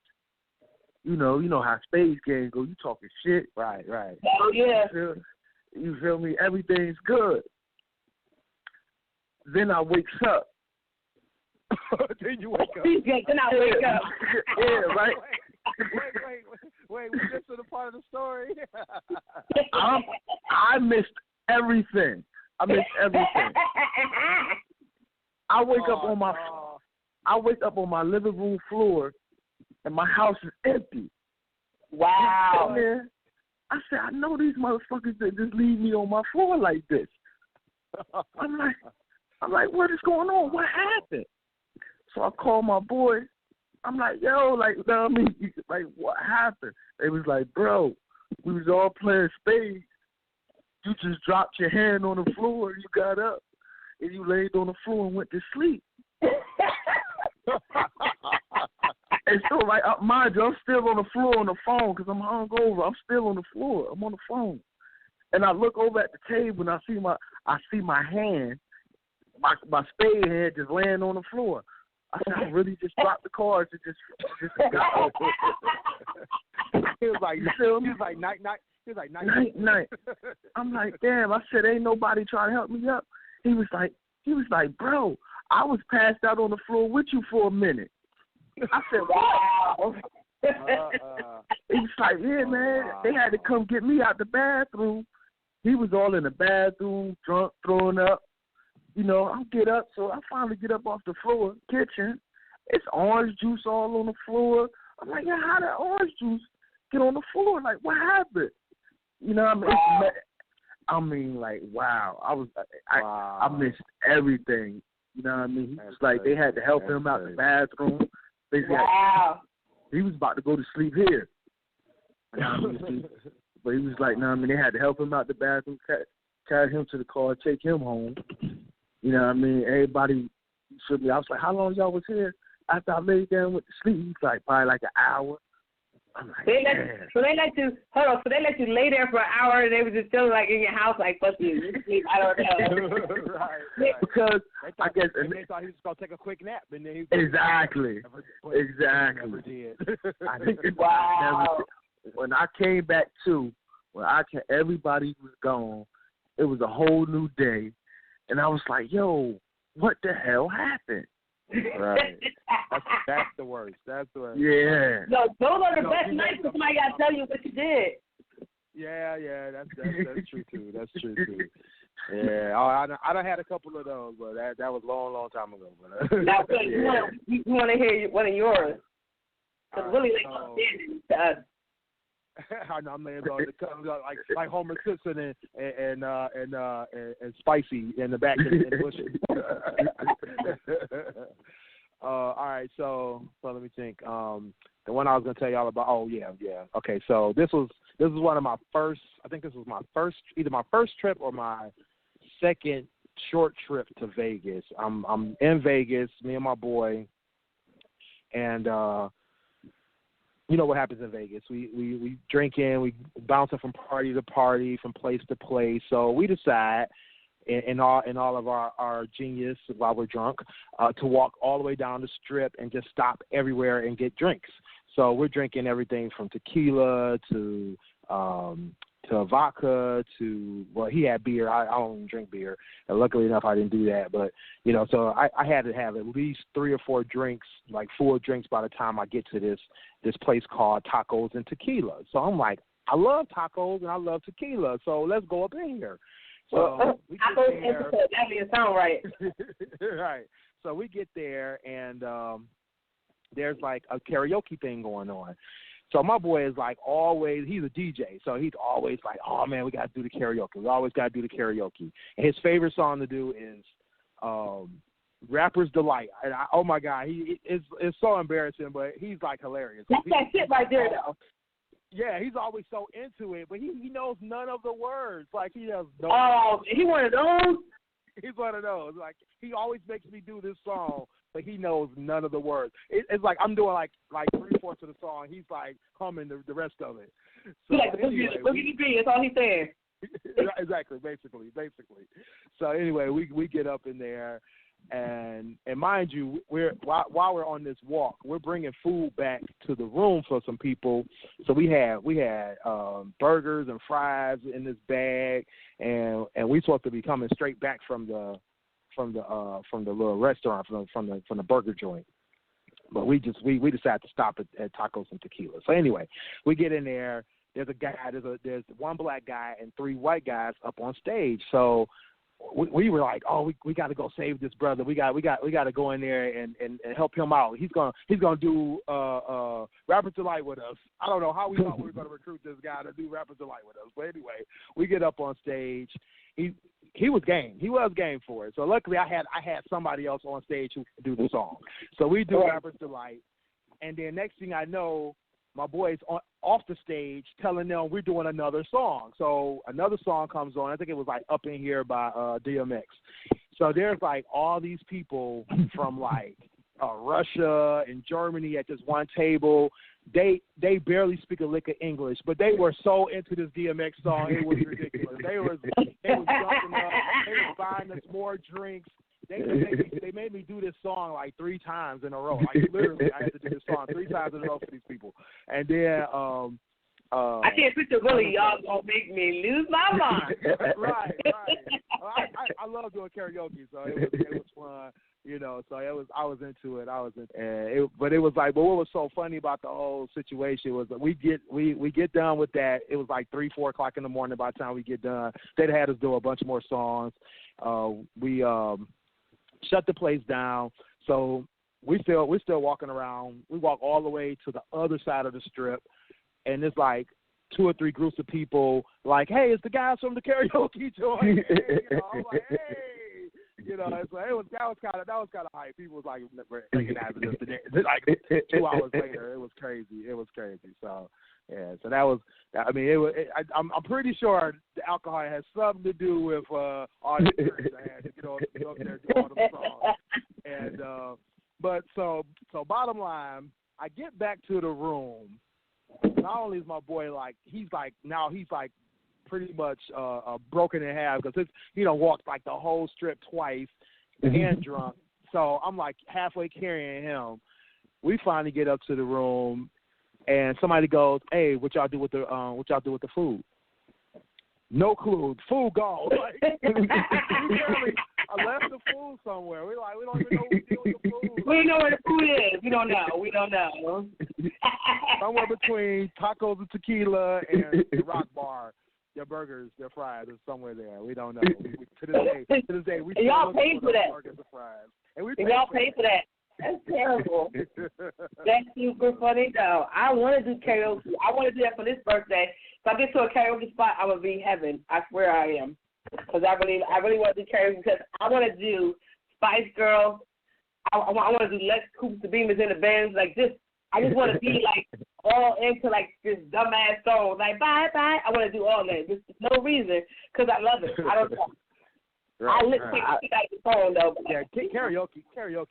You know how spades games go. You talking shit. Right. Oh yeah. You feel me? Everything's good. Then I wakes up. Then you wake up. Then I wake up. Yeah, right. Wait, we get to the part of the story. I missed everything. I wake up on my living room floor, and my house is empty. Wow. I said, I know these motherfuckers that just leave me on my floor like this. I'm like, what is going on? What happened? So I called my boy. I'm like, yo, like, you know what I mean? Like, what happened? They was like, bro, we was all playing spades. You just dropped your hand on the floor, you got up, and you laid on the floor and went to sleep. And so, like, mind you, I'm still on the floor on the phone because I'm hungover. I'm still on the floor. I'm on the phone. And I look over at the table and I see my hand, my spade hand just laying on the floor. I said, I really just dropped the cards and just got up. He was like, night. He's like, night. I'm like, damn. I said, ain't nobody trying to help me up. He was like, bro, I was passed out on the floor with you for a minute. I said, wow. He was like, yeah, man. They had to come get me out the bathroom. He was all in the bathroom, drunk, throwing up. You know, I get up, so I finally get up off the floor, kitchen. It's orange juice all on the floor. I'm like, yeah, how did orange juice get on the floor? Like, what happened? You know, I mean, like, wow. I missed everything. You know what I mean? He was like, they had to help him out the bathroom. Wow. He was about to go to sleep here. You know what I mean? But he was like, no, I mean, they had to help him out the bathroom, carry him to the car, take him home. You know what I mean? Everybody should be. I was like, how long y'all was here? After I laid down with the sleep, he was like, probably like an hour. I'm like, so they let you lay there for an hour and they were just chilling like in your house like, fuck you sleep. I don't know. right. Because I guess they thought he was going to take a quick nap. And then exactly. Never did. Wow. When I came back to, everybody was gone. It was a whole new day. And I was like, yo, what the hell happened? Right. That's the worst. That's the worst. Yeah. No, those are the best nights when somebody got to tell you what you did. Yeah, that's true too. That's true too. Yeah, I done had a couple of those, but that was a long time ago. But, now, you want to hear one of yours? Because really, to us. I know, man, like Homer Simpson and Spicy in the back in the bushes. All right, so let me think. The one I was gonna tell y'all about. Oh yeah. Okay, so this was one of my first. I think this was my first, either my first trip or my second short trip to Vegas. I'm in Vegas, me and my boy, and you know what happens in Vegas. We drinking, we bouncing from party to party, from place to place. So we decide, in all of our genius while we're drunk, to walk all the way down the strip and just stop everywhere and get drinks. So we're drinking everything from tequila to vodka to, well, he had beer. I don't even drink beer. And luckily enough, I didn't do that. But, you know, so I had to have at least 3 or 4 drinks, like 4 drinks by the time I get to this place called Tacos and Tequila. So I'm like, I love tacos and I love tequila, so let's go up in here. So we get there. That doesn't sound right. Right. So we get there, and there's like a karaoke thing going on. So my boy is like always, he's a DJ, so he's always like, oh, man, we got to do the karaoke. We always got to do the karaoke. And his favorite song to do is Rapper's Delight. And oh, my God, it's so embarrassing, but he's like hilarious. That's that shit right there, though. Yeah, he's always so into it, but he knows none of the words. Like, he has no. Oh, he one of those? He's one of those. Like, he always makes me do this song, but he knows none of the words. It's like I'm doing like 3/4 of the song. He's like humming the rest of it. So like, anyway, look at the beat. That's all he's saying. Exactly, basically. So anyway, we get up in there, and mind you, while we're on this walk, we're bringing food back to the room for some people. So we had burgers and fries in this bag, and we supposed to be coming straight back from the little restaurant, from the burger joint. But we decided to stop at Tacos and Tequila. So anyway, we get in there. There's a guy. There's one black guy and 3 white guys up on stage. So we were like, oh, we got to go save this brother. We got to go in there and help him out. He's gonna do Rapper's Delight with us. I don't know how we thought we were gonna recruit this guy to do Rapper's Delight with us, but anyway, we get up on stage. He was game. He was game for it. So luckily, I had somebody else on stage who could do the song. So we do Rapper's Delight, and then next thing I know, my boy's off the stage telling them we're doing another song. So another song comes on. I think it was like Up in Here by DMX. So there's like all these people from like Russia and Germany at this one table. They barely speak a lick of English, but they were so into this DMX song, it was ridiculous. They was jumping up. They was buying us more drinks. They made me do this song like 3 times in a row. Like literally, I had to do this song 3 times in a row for these people. And then I can't picture really. Y'all gonna make me lose my mind. right. I love doing karaoke, so it was fun. So I was into it. But it was like, but what was so funny about the whole situation was that we get done with that. It was like 3-4 o'clock in the morning by the time we get done. They'd had us do a bunch more songs. We shut the place down. So we're still walking around. We walk all the way to the other side of the strip, and it's like 2 or 3 groups of people. Like, hey, it's the guys from the karaoke joint. Hey, I'm like, hey. It's like, that was kind of hype. People was like recognizing us today. Like 2 hours later, it was crazy. So yeah, so that was. I mean, I'm pretty sure the alcohol has something to do with all the experience I had to get up there and do all the songs. And but so bottom line, I get back to the room. Not only is my boy he's pretty much broken in half because walked like the whole strip twice and drunk. So I'm like halfway carrying him. We finally get up to the room, and somebody goes, "Hey, what y'all do with the food?" No clue. Food gone. I left the food somewhere. We don't even know what to do with the food. We don't know where the food is. We don't know. Somewhere between tacos and tequila and the Rock Bar. Their burgers, their fries is somewhere there. We don't know. To this day, we still y'all paid for that. Burgers and fries. And y'all paid for that. That's terrible. That's super funny though. I want to do karaoke. I want to do that for this birthday. If I get to a karaoke spot, I'm gonna be heaven. I swear I am. Because I really want to do karaoke because I want to do Spice Girls. I want to do Lex Coops, the Beamers in the bands like this. I just want to be like all into like this dumbass song, like bye bye. I want to do all that. There's no reason because I love it. I don't know. Right, I listen to the song though. Yeah, karaoke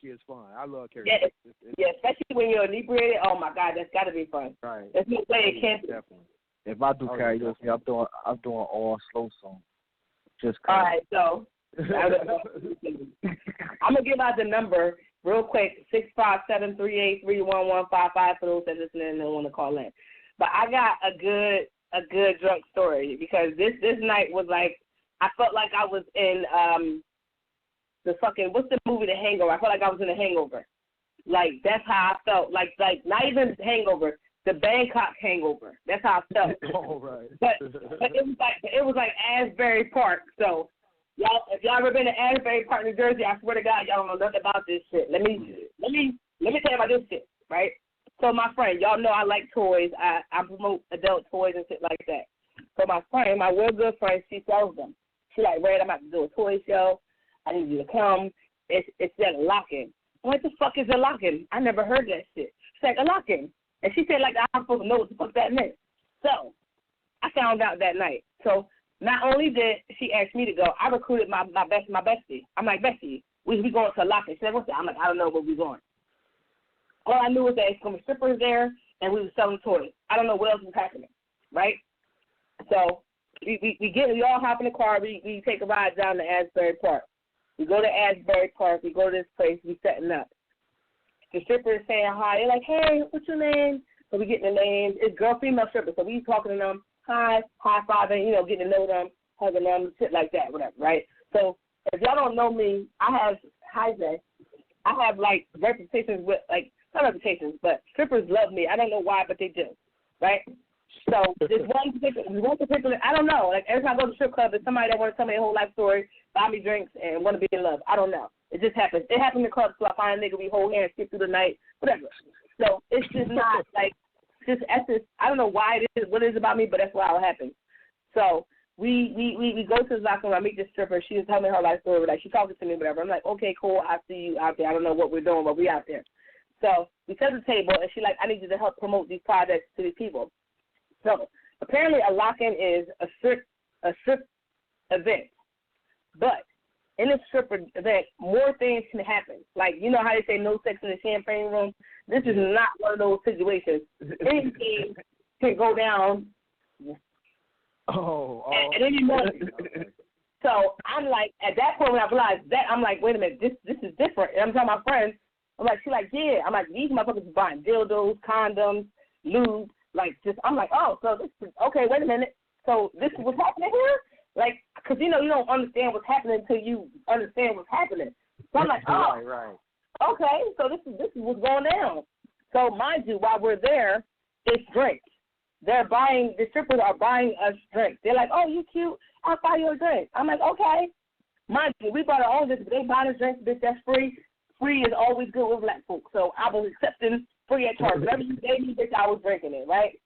is fun. I love karaoke. Yeah, especially when you're inebriated. Oh my God, that's got to be fun. Right. There's no way it can't be. Definitely. If I do karaoke, I'm doing all slow songs. Just all right, so I'm gonna give out the number real quick: 657-383-1155 for those that listen and don't want to call in. But I got a good drunk story because this night was like I felt like I was in what's the movie The Hangover? I felt like I was in The Hangover. Like that's how I felt. Like not even Hangover, the Bangkok Hangover. That's how I felt. Oh right. But it was like Asbury Park. So y'all, if y'all ever been to Asbury Park, New Jersey, I swear to God, y'all don't know nothing about this shit. Let me tell you about this shit, right? So my friend, y'all know I like toys. I promote adult toys and shit like that. So my friend, my real good friend, she sells them. She like, Red, I'm about to do a toy show. I need you to come. It's that lock-in. What the fuck is a lock-in? I never heard that shit. She's like, a lock-in. And she said, like, I'm supposed to know what the fuck that meant. So I found out that night. So not only did she ask me to go, I recruited my bestie. I'm like, Bestie, we going to a lock-in. She said, what's that? I'm like, I don't know where we going. All I knew was that it's going to be strippers there, and we were selling toys. I don't know what else was happening, right? So we all hop in the car. We take a ride down to Asbury Park. We go to Asbury Park. We go to this place. We setting up. The stripper is saying hi. They're like, hey, what's your name? So we getting the names. It's girl, female strippers. So we talking to them, hi, high-fiving, getting to know them, hugging them, shit like that, whatever, right? So if y'all don't know me, I have like reputations with, like, not reputations, but strippers love me. I don't know why, but they do, right? So there's one particular, I don't know. Like every time I go to the strip club, there's somebody that wants to tell me their whole life story, buy me drinks, and want to be in love. I don't know. It just happens. It happened in the club, so I find a nigga, we hold hands, skip through the night, whatever. So it's just not like, I don't know why it is, what it is about me, but that's why it happens. So we go to the locker room. I meet this stripper. She was telling me her life story. Like, she talking to me, whatever. I'm like, okay, cool. I see you out there. I don't know what we're doing, but we out there. So we set the table, and she like, I need you to help promote these projects to these people. So apparently a lock-in is a strip event. But in a stripper event, more things can happen. Like, you know how they say no sex in the champagne room? This is not one of those situations. Anything can go down at any moment. So I'm like, at that point when I realized that, I'm like, wait a minute, this is different. And I'm telling my friends, I'm like, she's like, yeah. I'm like, these motherfuckers are buying dildos, condoms, lube. Like, I'm like, oh, so this is, okay, wait a minute. So this is what's happening here? Like, because, you don't understand what's happening until you understand what's happening. So I'm like, oh, right. Okay, so this is what's going down. So mind you, while we're there, it's drinks. The strippers are buying us drinks. They're like, oh, you cute, I'll buy you a drink. I'm like, okay. Mind you, we bought our own drinks, but they buy us drinks, bitch, that's free. Free is always good with black folks. So I was accepting free at charge. Whatever you gave me, bitch, I was drinking it, right?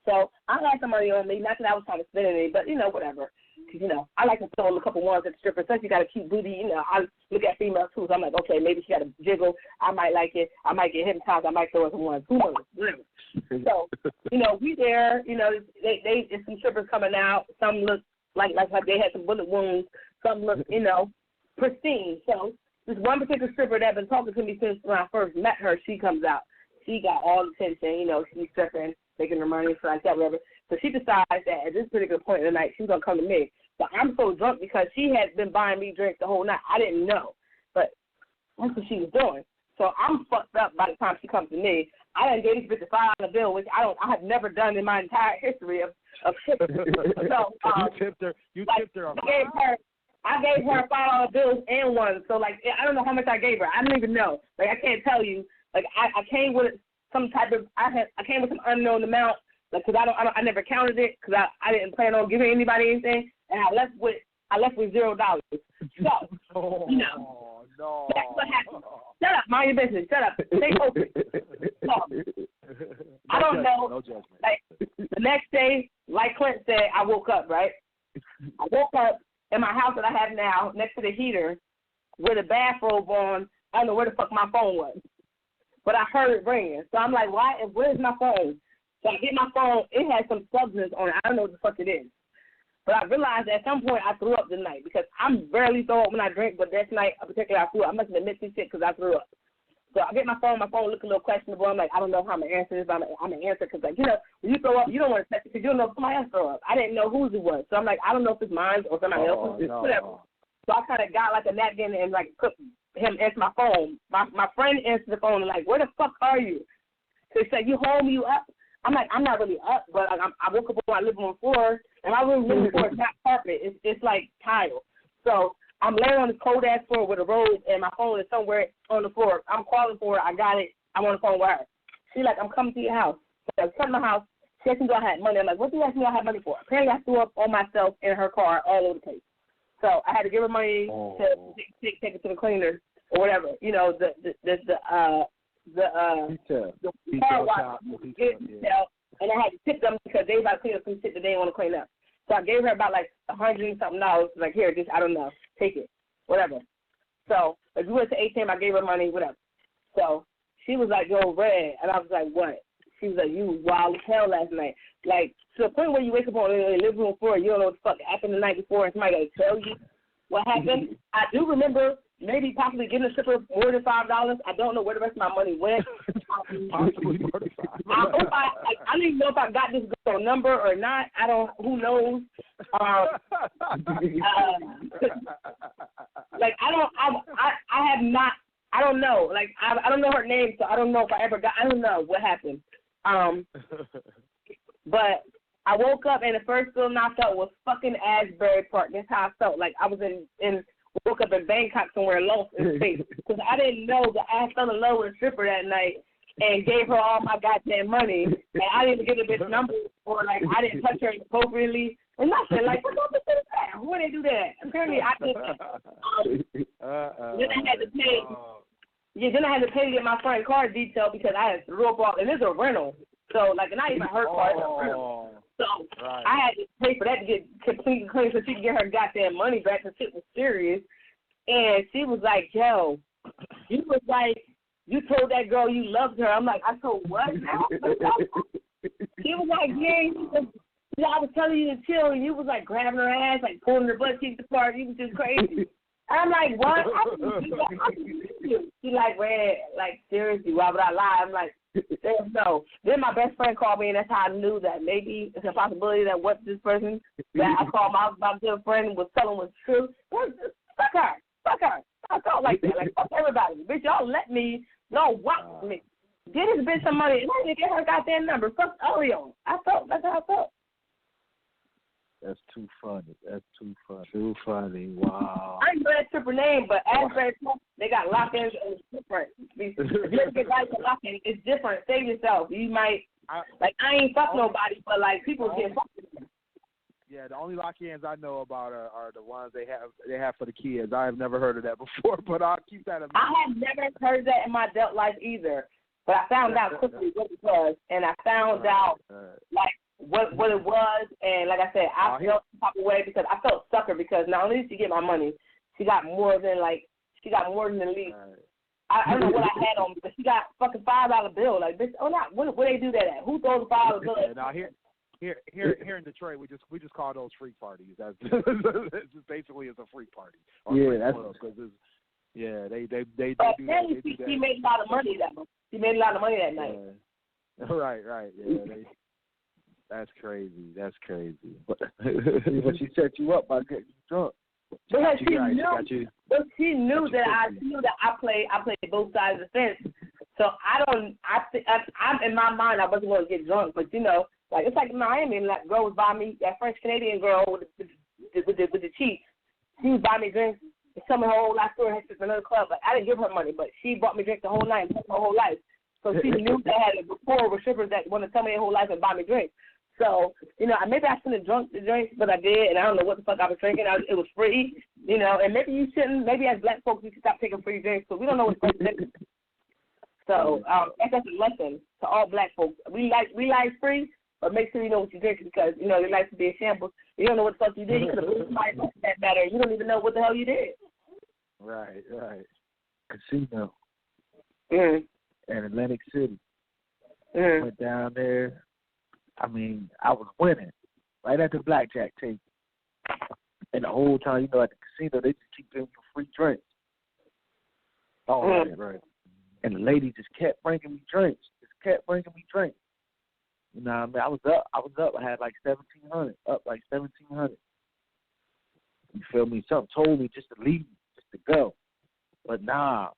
So I had some money on me, not that I was trying to spend it, but, whatever. Because, I like to throw a couple ones at the stripper. Since you got a cute booty, I look at females, too. So I'm like, okay, maybe she got a jiggle. I might like it. I might get hypnotized. I might throw her some ones. Who knows? Whatever. So, we there. It's some strippers coming out. Some look like they had some bullet wounds. Some look, pristine. So this one particular stripper that been talking to me since when I first met her, she comes out. She got all the attention. She's stripping, making her money, so like that, whatever. So she decides that at this particular point in the night, she's going to come to me. But I'm so drunk because she had been buying me drinks the whole night. I didn't know. But that's what she was doing. So I'm fucked up by the time she comes to me. I done gave this bitch a $5 bill, which I have never done in my entire history of tipping. So, you tipped her. I gave her $5 bills and one. So, like, I don't know how much I gave her. I don't even know. Like, I can't tell you. Like, I came with some type of, I came with some unknown amount. Like, cause I never counted it, cause I didn't plan on giving anybody anything, and I left with $0. So, no. That's what happened. Shut up, mind your business. Shut up, stay focused. So, I don't know. No judgment. Like the next day, like Clint said, I woke up right. I woke up in my house that I have now, next to the heater, with a bathrobe on. I don't know where the fuck my phone was, but I heard it ringing. So I'm like, where's my phone? So I get my phone, it has some substance on it. I don't know what the fuck it is. But I realized at some point I threw up the night because I'm barely throw up when I drink, but that night particularly I threw up. I must have been missing shit because I threw up. So I get my phone look a little questionable. I'm like, I don't know how I'm going to answer this, but I'm going to answer because, like, when you throw up, you don't want to touch it because you don't know if somebody else throw up. I didn't know whose it was. So I'm like, I don't know if it's mine or somebody else's. No. Whatever. So I kind of got like a napkin and, like, put him answer my phone. My friend answered the phone and, like, where the fuck are you? So he said, you home, you up? I'm like, I'm not really up, but I woke up on my living room floor, and my living floor is not carpet. It's like tile. So I'm laying on this cold-ass floor with a robe, and my phone is somewhere on the floor. I'm calling for her. I got it. I'm on the phone with her. She's like, I'm coming to your house. So I come to my house. She asked me if I had money. I'm like, what do you ask me I had money for? Apparently I threw up on myself in her car all over the place. So I had to give her money to take it to the cleaner or whatever. The car wash, and I had to tip them because they was about to clean up some shit that they didn't want to clean up. So I gave her about like $100 and something. Like, here, just I don't know, take it, whatever. So if we went to ATM, I gave her money, whatever. So she was like, yo, Red, and I was like, what? She was like, you was wild as hell last night. Like, to the point where you wake up on the living room floor, you don't know what the fuck happened the night before, and somebody got to tell you what happened. I do remember maybe possibly getting a stripper more than $5. I don't know where the rest of my money went. Possibly more than $5. I don't even know if I got this girl number or not. Who knows? Like I don't know. Like I don't know her name, so I don't know if I don't know what happened. But I woke up and the first feeling I felt was fucking Asbury Park. That's how I felt. Like I was woke up in Bangkok somewhere lost in space because I didn't know that I fell in love with a stripper that night and gave her all my goddamn money, and I didn't get a bitch number or like I didn't touch her appropriately or nothing. Like what the fuck is that? Who would they do that? Apparently I did. Then I had to pay. Yeah, then I had to pay to get my friend car detailed because I had threw up all, and it's a rental. So like not even her car, it's a rental. So I had to pay for that to get completely clean so she could get her goddamn money back because shit was serious. And she was like, yo, you was like, you told that girl you loved her. I'm like, I told what now? She was like, yeah, I was telling you to chill, and you was like grabbing her ass, like pulling her butt cheeks apart. You was just crazy. I'm like, what? I believe you. She like, Red, like, seriously, why would I lie? I'm like, no. Then my best friend called me, and that's how I knew that maybe it's a possibility that what this person that I called my good friend was telling was true. Fuck her. I felt like that. Like, fuck everybody. Bitch, y'all let me, y'all watch me. Get this bitch some money. And I didn't get her goddamn number. Fuck Oreo. That's how I felt. That's too funny. Too funny. Wow. I didn't know that stripper name, but Asbury Park, they got lock-ins and it's different. If you ever get guys to lock-in, it's different. Save yourself. You might, I ain't fuck nobody, but, like, people get fucked. Yeah, the only lock-ins I know about are the ones they have for the kids. I have never heard of that before, but I'll keep that in mind. I have never heard that in my adult life either, but I found out quickly what it was, and I found out, like, what it was, and like I said, I felt some type of way because I felt sucker because not only did she get my money, she got more than the least. I don't know what I had on me, but she got fucking $5 bill. Like, bitch, where they do that at? Who throws a $5 bill? Now here in Detroit, we just call those freak parties. That's just basically it's a freak party. They do that. She made a lot of money that month. She made a lot of money that night. Right. Yeah, that's crazy. But she set you up by getting you drunk. Because she knew that I played both sides of the fence. So I'm in my mind I wasn't going to get drunk, but you know, like it's like in Miami, and that girl was buying me, that French Canadian girl with the cheeks. She was buying me drinks and telling me her whole life story. She's another club, but I didn't give her money, but she bought me drinks the whole night, her whole life. So she knew that I had a rapport with strippers that want to tell me their whole life and buy me drinks. So, you know, maybe I shouldn't have drunk the drinks, but I did, and I don't know what the fuck I was drinking. It was free, you know, and maybe you shouldn't. Maybe as black folks, we should stop taking free drinks, but we don't know what's free drinks. So that's a lesson to all black folks. We like free, but make sure you know what you're drinking because, you know, your life could be a shambles. You don't know what the fuck you did. You could have put somebody that better. You don't even know what the hell you did. Right. Casino. In Atlantic City. Went down there. I mean, I was winning right at the blackjack table. And the whole time, you know, at the casino, they just keep giving you free drinks. Right. And the lady just kept bringing me drinks. You know what I mean? I was up. I had like $1,700. Up like $1,700. You feel me? Something told me just to leave, just to go. But nah,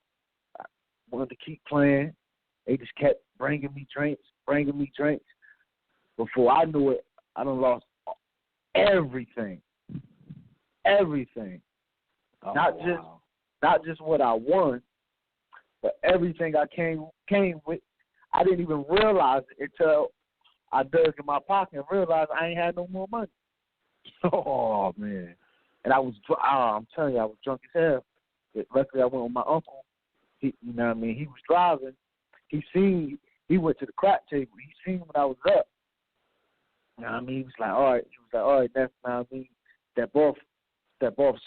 I wanted to keep playing. They just kept bringing me drinks. Before I knew it, I done lost everything. Not just what I won, but everything I came with. I didn't even realize it until I dug in my pocket and realized I ain't had no more money. Oh man! And I'm telling you, I was drunk as hell. But luckily, I went with my uncle. You know what I mean? He was driving. He went to the crack table. He seen when I was up. You know what I mean? He was like, all right, that's what I mean. Step off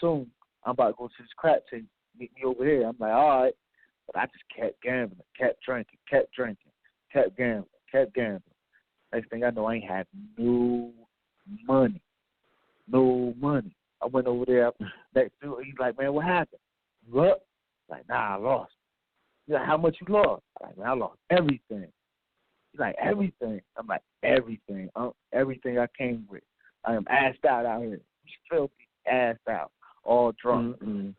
soon. I'm about to go to this crack table. Meet me over here. I'm like, all right. But I just kept gambling, kept drinking, kept gambling. Next thing I know, I ain't had no money. I went over there. Next dude, he's like, man, what happened? What? Like, nah, I lost. He's like, how much you lost? I'm like, man, I lost everything. He's like, everything. I'm like, everything. Everything I came with. I am assed out here. Filthy, assed out, all drunk. Mm-hmm.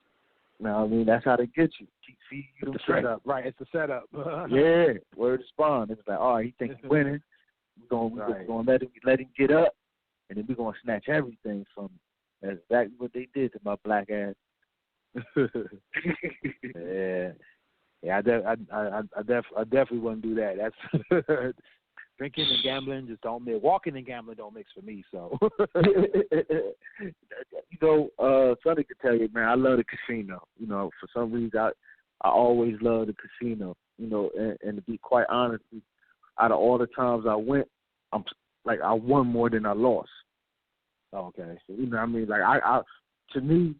Now, I mean, that's how they get you. Keep feeding you the setup. Right, it's the setup. Yeah, word to spawn. It's like, all right, he thinks he's winning. We're gonna let him get up, and then we're gonna snatch everything from him. That's exactly what they did to my black ass. Yeah, I definitely wouldn't do that. That's drinking and gambling just don't mix. Walking and gambling don't mix for me. So, you know, Sonny could tell you, man, I love the casino. You know, for some reason, I always love the casino. You know, and to be quite honest, out of all the times I went, I won more than I lost. Okay, so, you know what I mean? Like I to me,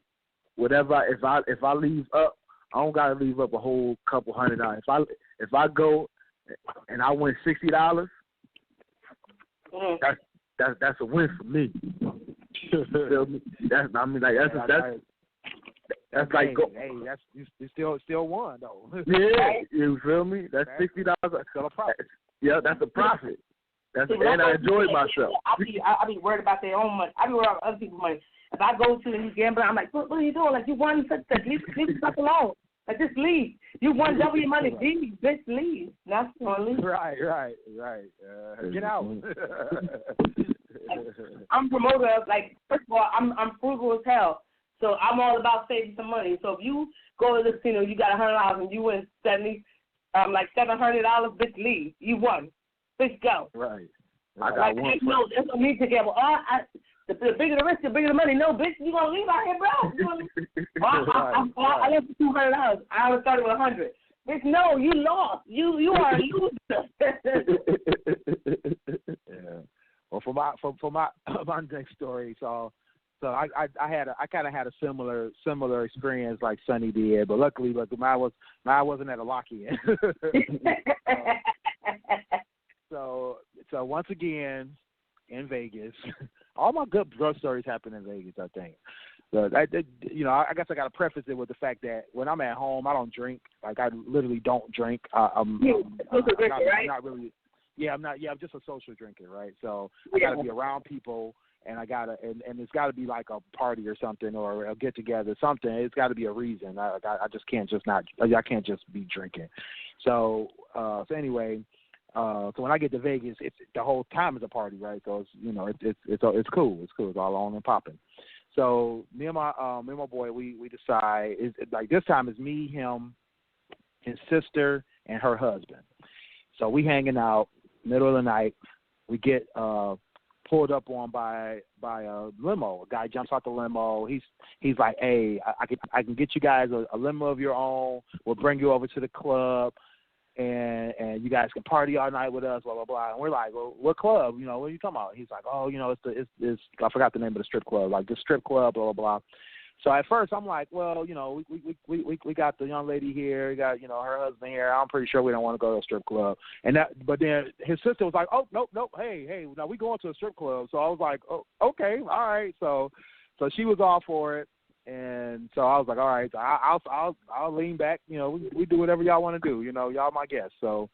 whatever if I leave up, I don't gotta leave up a whole couple $100. If I go and I win $60, that's a win for me. You feel me? That's like go. Hey, that's you still won though. Yeah, you feel me? That's $60. Still a profit. Yeah, that's a profit. And I enjoyed myself. I be worried about their own money. I be worried about other people's money. If I go to and you gamble, I'm like, what are you doing? Like, you won such leave the stuff alone. Like, just leave. You won double your money. Leave, bitch, leave. Not going to leave. Right. Get out. I'm a promoter of, like, first of all, I'm frugal as hell. So I'm all about saving some money. So if you go to the casino, you got $100 and you win $700, bitch, leave. You won. Bitch, go. Right. I got Like, one. no, there's no need to gamble. The bigger the risk, the bigger the money. No, bitch, you gonna leave out here, bro. I left for $200. I only started with $100. Bitch, no, you lost. You are a loser. Yeah. Well, for my next story, so I kind of had a similar experience like Sonny did, but luckily, mine wasn't at a lock-in. So once again, in Vegas, all my good drug stories happen in Vegas, I think. But I guess I got to preface it with the fact that when I'm at home, I don't drink. Like, I literally don't drink. I'm not really. Yeah, I'm not. Yeah, I'm just a social drinker, right? So I got to be around people, and and it's got to be like a party or something, or a get together, something. It's got to be a reason. I just can't I can't just be drinking. So anyway. So when I get to Vegas, the whole time is a party, right? So it's cool. It's all on and popping. So me and my boy, we decide like this time it's me, him, his sister, and her husband. So we hanging out middle of the night. We get pulled up on by a limo. A guy jumps out the limo. He's like, hey, I can get you guys a limo of your own. We'll bring you over to the club. And you guys can party all night with us, blah blah blah. And we're like, well, what club? What are you talking about? He's like, oh, it's I forgot the name of the strip club, like the strip club, blah blah blah. So at first I'm like, well, we got the young lady here, we got her husband here. I'm pretty sure we don't want to go to a strip club. But then his sister was like, oh nope, hey, now we going to a strip club. So I was like, oh, okay, all right. So she was all for it. And so I was like, all right, I'll lean back. We do whatever y'all want to do. Y'all my guests. So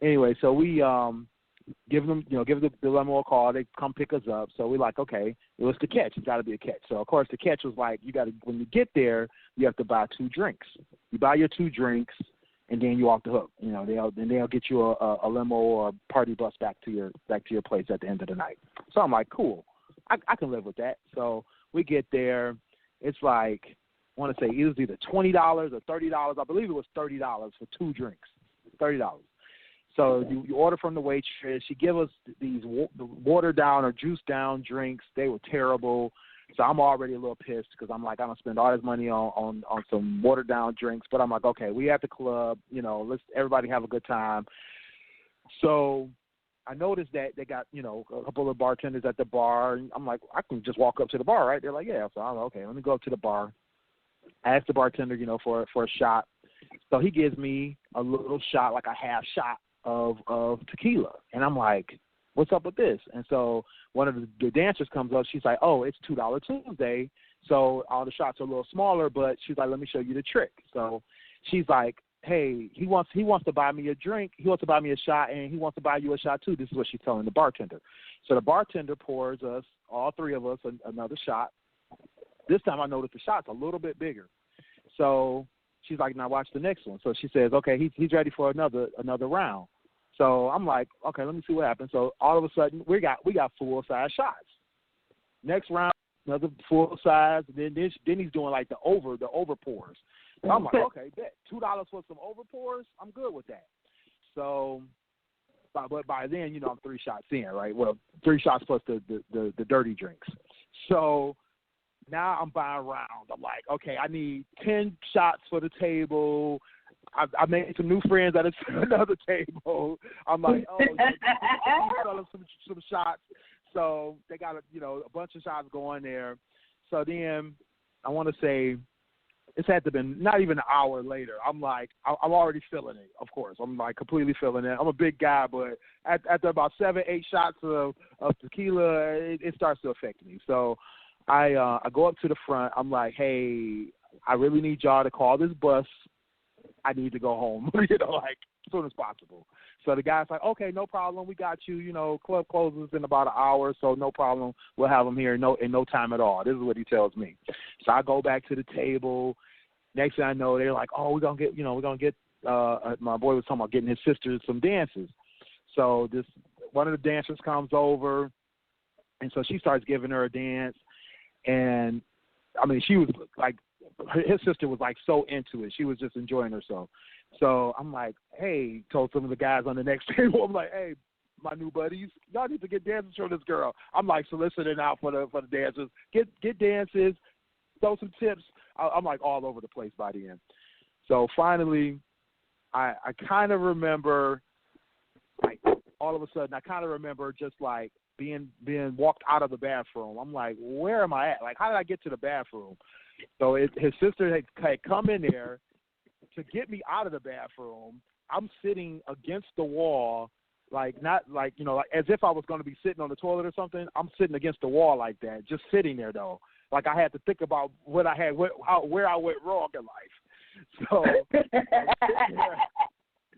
anyway, so we give the limo a call. They come pick us up. So we like, okay, it was the catch. It's got to be a catch. So of course the catch was like, when you get there, you have to buy 2 drinks. You buy your 2 drinks, and then you off the hook. They'll get you a limo or a party bus back to your place at the end of the night. So I'm like, cool, I can live with that. So we get there. It's like, I want to say it was either $20 or $30. I believe it was $30 for 2 drinks. $30. So you order from the waitress. She give us these watered down or juiced down drinks. They were terrible. So I'm already a little pissed because I'm like, I'm gonna spend all this money on some watered down drinks. But I'm like, okay, we at the club. Let's everybody have a good time. So I noticed that they got, a couple of bartenders at the bar. And I'm like, I can just walk up to the bar, right? They're like, yeah. So I'm like, okay, let me go up to the bar. I asked the bartender, for a shot. So he gives me a little shot, like a half shot of tequila. And I'm like, what's up with this? And so one of the dancers comes up. She's like, oh, it's $2 Tuesday. So all the shots are a little smaller, but she's like, let me show you the trick. So she's like, hey, he wants to buy me a drink. He wants to buy me a shot, and he wants to buy you a shot too. This is what she's telling the bartender. So the bartender pours us, all 3 of us, another shot. This time I noticed the shot's a little bit bigger. So she's like, now watch the next one. So she says, okay, he's ready for another round. So I'm like, okay, let me see what happens. So all of a sudden we got full size shots. Next round, another full size. Then he's doing like the over pours. So I'm like, okay, bet $2 for some over pours. I'm good with that. So, but by then, I'm 3 shots in, right? Well, 3 shots plus the dirty drinks. So now I'm buying round. I'm like, okay, I need 10 shots for the table. I made some new friends at another table. I'm like, some shots. So they got a bunch of shots going there. So then I want to say it's had to have been not even an hour later. I'm like, I'm already feeling it, of course. I'm like completely feeling it. I'm a big guy, but after about 7-8 shots of tequila, it starts to affect me. So I go up to the front. I'm like, hey, I really need y'all to call this bus. I need to go home, like as soon as possible. So the guy's like, okay, no problem. We got you. Club closes in about an hour, so no problem. We'll have them here in no time at all. This is what he tells me. So I go back to the table. next thing I know, they're like, oh, we're gonna get my boy was talking about getting his sister some dances. So one of the dancers comes over, and so she starts giving her a dance, and I mean, she was like, his sister was like so into it. She was just enjoying herself. So I'm like, hey, told some of the guys on the next table, I'm like, hey, my new buddies, y'all need to get dances from this girl. I'm like soliciting out for the dancers. Get dances, throw some tips. I'm like all over the place by the end. So finally, I kind of remember, like all of a sudden, I kind of remember just like being walked out of the bathroom. I'm like, where am I at? Like, how did I get to the bathroom? So his sister had come in there to get me out of the bathroom. I'm sitting against the wall, like not like, like as if I was going to be sitting on the toilet or something. I'm sitting against the wall like that, just sitting there though. Like I had to think about what I had, where I went wrong in life. So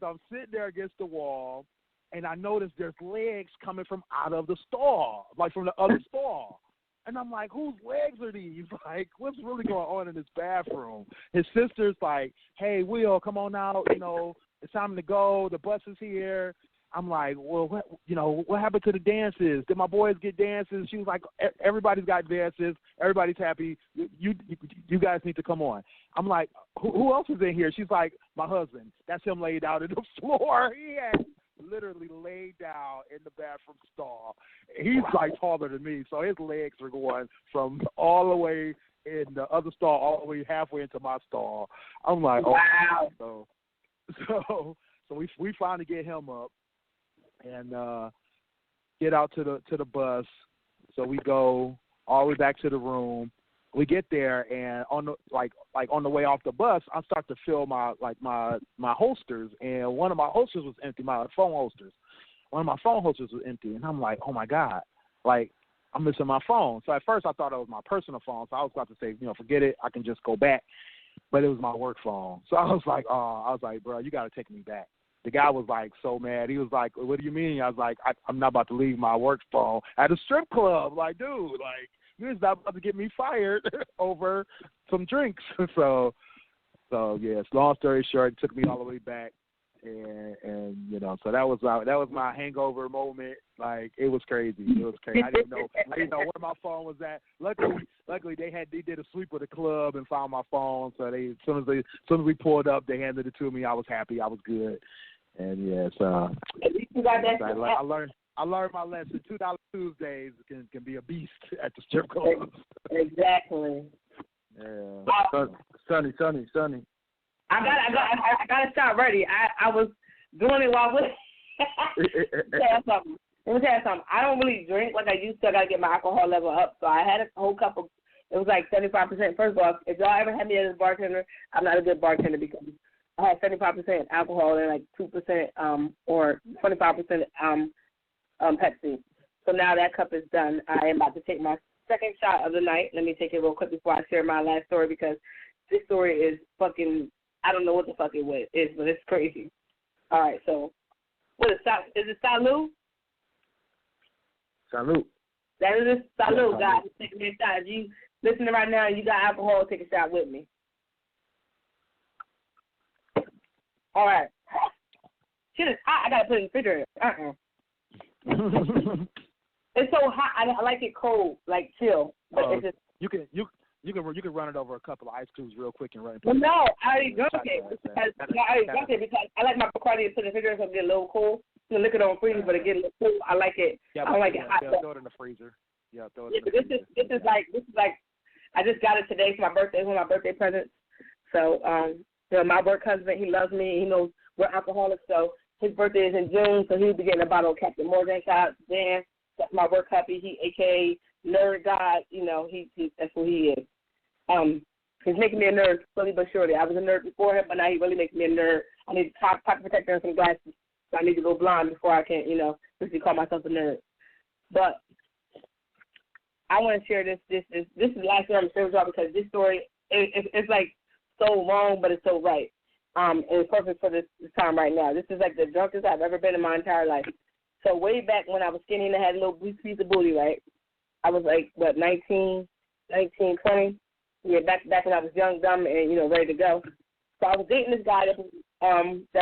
I'm sitting there against the wall, and I noticed there's legs coming from out of the stall, like from the other stall. And I'm like, whose legs are these? Like, what's really going on in this bathroom? His sister's like, hey, Will, come on out. It's time to go. The bus is here. I'm like, well, what happened to the dances? Did my boys get dances? She was like, everybody's got dances. Everybody's happy. You guys need to come on. I'm like, who else is in here? She's like, my husband. That's him laid out on the floor. He had literally laid down in the bathroom stall. He's like taller than me, so his legs are going from all the way in the other stall all the way halfway into my stall. I'm like, oh, wow. So we finally get him up and get out to the bus. So we go all the way back to the room. We get there, and on the way off the bus, I start to feel my holsters, and one of my holsters was empty. My phone holsters, one of my phone holsters was empty, and I'm like, oh my God, like I'm missing my phone. So at first I thought it was my personal phone, so I was about to say, forget it, I can just go back, but it was my work phone. So I was like, bro, you got to take me back. The guy was like so mad. He was like, what do you mean? I was like, I'm not about to leave my work phone at a strip club. Like, dude, like. You're just about to get me fired over some drinks. So yes. Long story short, it took me all the way back, and so that was my hangover moment. Like it was crazy. I didn't know where my phone was at. Luckily they did a sweep of the club and found my phone. So as soon as we pulled up, they handed it to me. I was happy. I was good. And yes, I learned my lesson. $2 Tuesdays can be a beast at the strip club. Exactly. Yeah. Sunny. I got a shot ready. I was doing it while Let me tell you something. I don't really drink like I used to. I got to get my alcohol level up. So I had a whole cup of. It was like 75%. First of all, if y'all ever had me as a bartender, I'm not a good bartender because I had 75% alcohol and like 2% or 25% Pepsi. So now that cup is done. I am about to take my second shot of the night. Let me take it real quick before I share my last story because this story is fucking, I don't know what the fuck it is, but it's crazy. All right, so what is it Salud? Salud. That is it. Salud, guys. Take me a shot. If you listening right now and you got alcohol, take a shot with me. All right. Shit is hot. I got to put it in the refrigerator. It's so hot. I like it cold, like chill. But it's just you can run it over a couple of ice cubes real quick and run it. Well, no, I already drunk it because I like my Bacardi to put in the refrigerator so it get a little cold. You can lick it on freezer, but it get a little cool. I like it. Yeah, I like it hot. Throw it in the freezer. Yeah, throw it in the freezer. This is like I just got it today for my birthday. It's one of my birthday presents. So my work husband, he loves me. He knows we're alcoholics, so his birthday is in June, so he'll be getting a bottle of Captain Morgan. Shout out to Dan. That's my work hubby. He, a.k.a. Nerd God. He that's who he is. He's making me a nerd slowly but surely. I was a nerd before him, but now he really makes me a nerd. I need a pocket protector and some glasses, so I need to go blind before I can, really call myself a nerd. But I want to share this. This is the last story I'm going to share with y'all because this story, it's like so wrong, but it's so right. And it's perfect for this time right now. This is like the drunkest I've ever been in my entire life. So way back when I was skinny and I had a little piece of booty, right? I was like, 19, 20. Yeah, back when I was young, dumb, and ready to go. So I was dating this guy that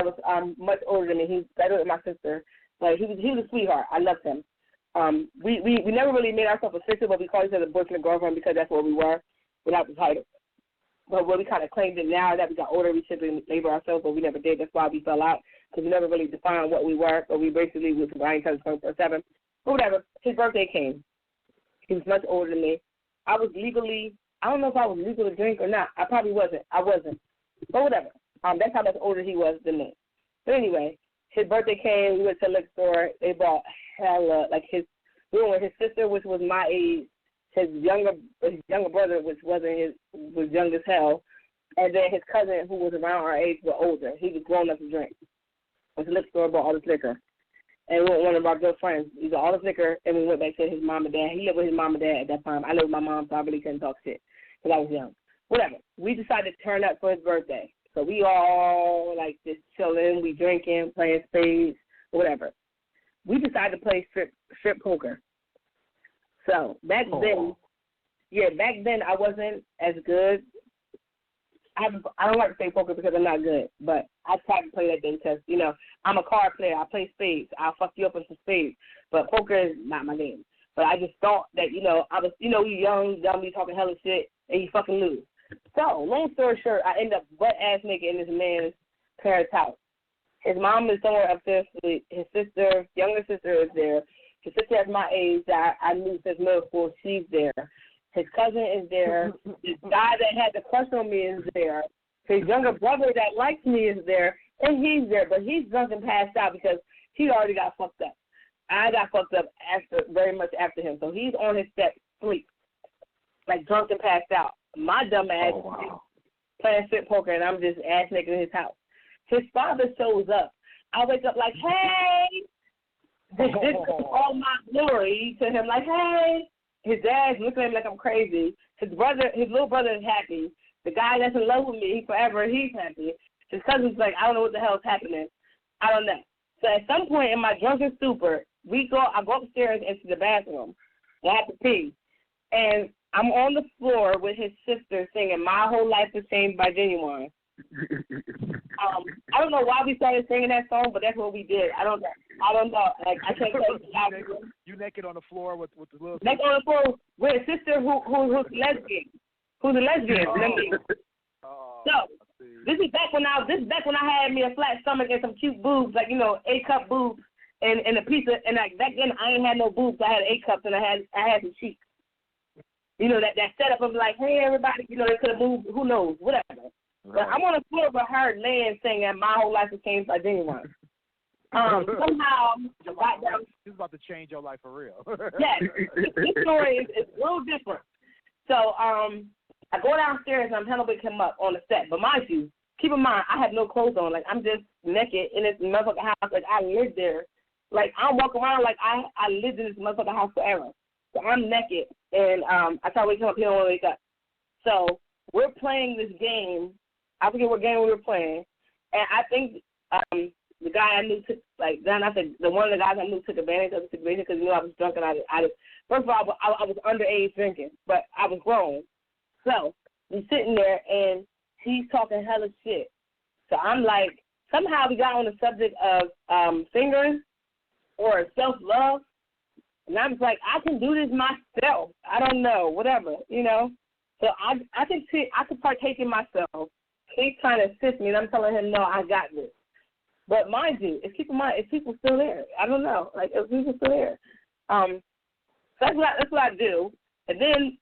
was much older than me. He's better than my sister, but he was a sweetheart. I loved him. We never really made ourselves official, but we called each other boyfriend and girlfriend because that's what we were without the title. But when we kind of claimed it now that we got older, we should label ourselves, but we never did. That's why we fell out, because we never really defined what we were, but we basically was around each other 24/7. But whatever. His birthday came. He was much older than me. I don't know if I was legal to drink or not. I probably wasn't. I wasn't. But whatever. That's how much older he was than me. But anyway, his birthday came. We went to the liquor store. They bought hella, we went with his sister, which was my age, his younger brother, which was young as hell, and then his cousin, who was around our age but older. He was grown up to drink. Went to the liquor store, bought all this liquor. And we went with one of our good friends. He got all this liquor, and we went back to his mom and dad. He lived with his mom and dad at that time. I lived with my mom, so I really couldn't talk shit because I was young. Whatever. We decided to turn up for his birthday. So we all, just chilling, we drinking, playing spades, whatever. We decided to play strip poker. So back then I wasn't as good. I don't like to say poker because I'm not good, but I tried to play that game because, I'm a card player. I play spades. I'll fuck you up with some spades. But poker is not my game. But I just thought that, I was, you young, dumb, you talking hella shit, and you fucking lose. So, long story short, I ended up butt-ass naked in this man's parents' house. His mom is somewhere upstairs. His sister, younger sister, is there. His sister is my age that I knew since middle school. She's there. His cousin is there. The guy that had the crush on me is there. His younger brother that likes me is there, and he's there. But he's drunk and passed out because he already got fucked up. I got fucked up very much after him. So he's on his step, sleep, drunk and passed out. My dumb ass playing strip poker, and I'm just ass naked in his house. His father shows up. I wake up like, hey. This is all my glory to him, like, hey. His dad's looking at me like I'm crazy. His little brother is happy. The guy that's in love with me, he's happy. His cousin's like, I don't know what the hell is happening. I don't know. So at some point in my drunken stupor, I go upstairs into the bathroom. I have to pee. And I'm on the floor with his sister singing My Whole Life Is Changed by Genuine. I don't know why we started singing that song, but that's what we did. I don't know. I can't tell you. You naked on the floor with the little. Naked on the floor with a sister who's lesbian. Who's a lesbian? So this is back when I had me a flat stomach and some cute boobs, A-cup boobs and a pizza. And back then I ain't had no boobs. I had A-cups and I had some cheeks. That setup of like, hey everybody, they could have moved. Who knows? Whatever. Right. But I'm on the floor with her laying singing My Whole Life Has Changed by Genuine. Somehow, this is about to change your life for real. Yes, this story is a little different. So I go downstairs and I'm trying to wake him up on the set. But mind you, keep in mind, I have no clothes on. I'm just naked in this motherfucking house. I live there. I'm walking around like I lived in this motherfucking house forever. So I'm naked, and I try to wake him up. He don't want to wake up. So we're playing this game. I forget what game we were playing, and I think the guy I knew took one of the guys I knew took advantage of the situation because I was drunk and first of all I was underage drinking, but I was grown. So we're sitting there and he's talking hella shit. So I'm like, somehow we got on the subject of fingering or self-love. And I was like, I can do this myself. I don't know, whatever, So I could partake in myself. He's trying to assist me, and I'm telling him, no, I got this. But mind you, if people still there, I don't know. If people still there. That's what I do. And then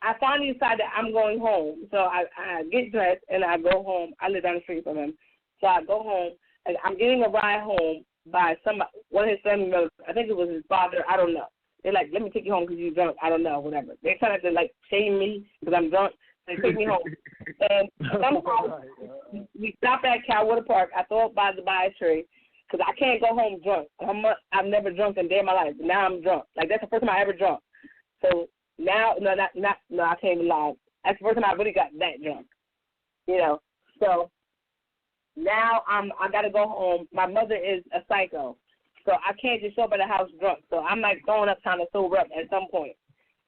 I finally decide that I'm going home. So I get dressed, and I go home. I live down the street from him. So I go home, and I'm getting a ride home by one of his family members. I think it was his father. I don't know. They're like, let me take you home because you're drunk. I don't know, whatever. They're trying to, shame me because I'm drunk. They take me home. And somehow we stop at Calwater Park. I throw up by the tree because I can't go home drunk. I've never drunk in a day of my life. Now I'm drunk. That's the first time I ever drunk. So now, no, I can't even lie. That's the first time I really got that drunk. So now I got to go home. My mother is a psycho. So I can't just show up at the house drunk. So I'm throwing up trying to sober up at some point.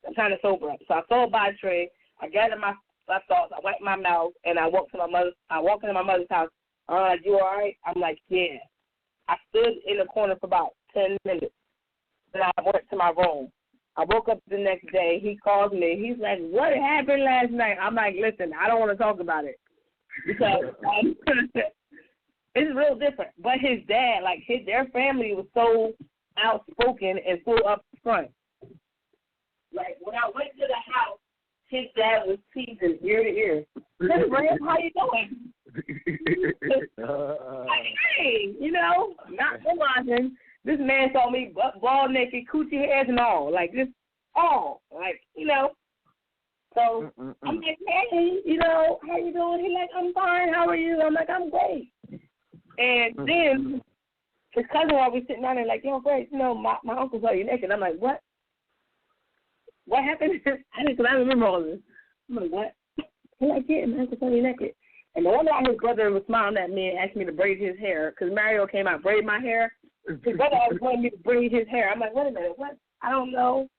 I'm trying to sober up. So I throw up by a tree. I gather my my thoughts. I wiped my mouth, and I walked into my mother's house. You all right? I'm like, yeah. I stood in the corner for about 10 minutes. Then I went to my room. I woke up the next day. He calls me. He's like, what happened last night? I'm like, listen, I don't want to talk about it because it's real different. But his dad, like their family was so outspoken and so upfront. Like when I went to the house, his dad was teasing ear to ear. Hey, Ram, how you doing? Like, hey, not realizing this man saw me bald naked, coochie hairs and all, like this, all, like, So I'm like, hey, how you doing? He's like, I'm fine. How are you? I'm like, I'm great. And then his cousin always sitting down there like, yo, great, my uncle saw you naked. I'm like, what? What happened? I remember all this. I'm like, what? He's like, yeah, my uncle saw you naked. And the one night his brother was smiling at me and asked me to braid his hair because Mario came out, braid my hair. His brother always wanted me to braid his hair. I'm like, wait a minute, what? I don't know.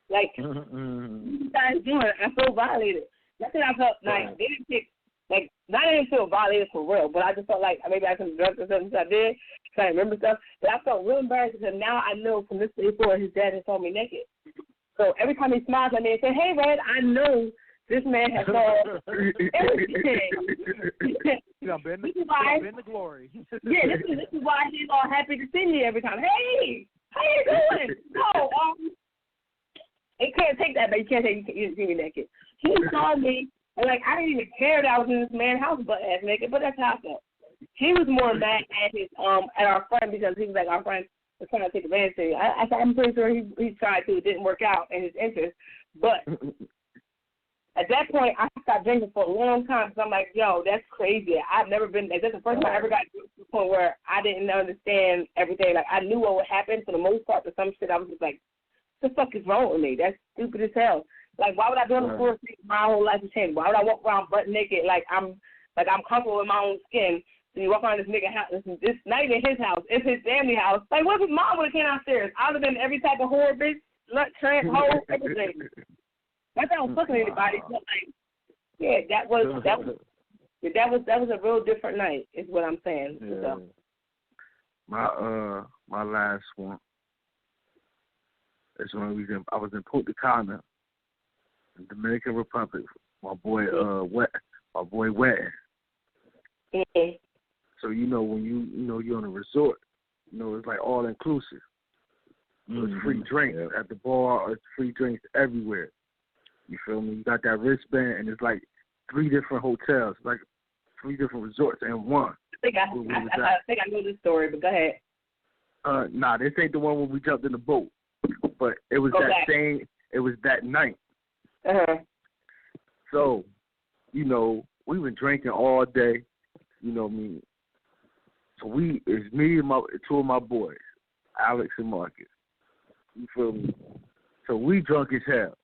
Like, what you guys doing? I feel violated. That's what I felt like. They didn't take, like, not I didn't feel violated for real, but I just felt like maybe I could drunk or something, so I did, trying to remember stuff. But I felt real embarrassed because now I know from this day forward his dad has saw me naked. So every time he smiles at me and says, hey, Red, I know this man has saw everything. Been the glory. Yeah, this is why he's all happy to see me every time. Hey, how you doing? No, it can't take that, but you can't take you see me naked. He saw me, and like I didn't even care that I was in this man's house butt ass naked, but that's how I felt. He was more mad at his at our friend because he was like our friend was trying to take advantage of you. I said I'm pretty sure he tried to. It didn't work out in his interest, but. At that point, I stopped drinking for a long time because I'm like, yo, that's crazy. I've never been, that's the first time I ever got to the point where I didn't understand everything. Like, I knew what would happen for the most part, but some shit I was just like, what the fuck is wrong with me? That's stupid as hell. Like, why would I do it before my whole life has changed? Why would I walk around butt naked like I'm comfortable in my own skin? So you walk around this nigga house, it's not even his house, it's his family house. Like, what if his mom would have came downstairs? I would have been every type of whore, bitch, slut, tramp, hoe, everything. Not that I was fucking anybody, but like, yeah, that was a real different night. Is what I'm saying. Yeah. So. My last one is when I was in Punta Cana, in Dominican Republic. My boy Wet. Mm-hmm. So when you're on a resort, it's like all inclusive. So it's free drinks at the bar. It's free drinks everywhere. You feel me? You got that wristband, and it's like 3 different hotels, like 3 different resorts in one. I think I know this story, but go ahead. Nah, this ain't the one where we jumped in the boat, but it was it was that night. Uh-huh. So, we been drinking all day, what I mean? So it's me and 2 of my boys, Alex and Marcus. You feel me? So we drunk as hell.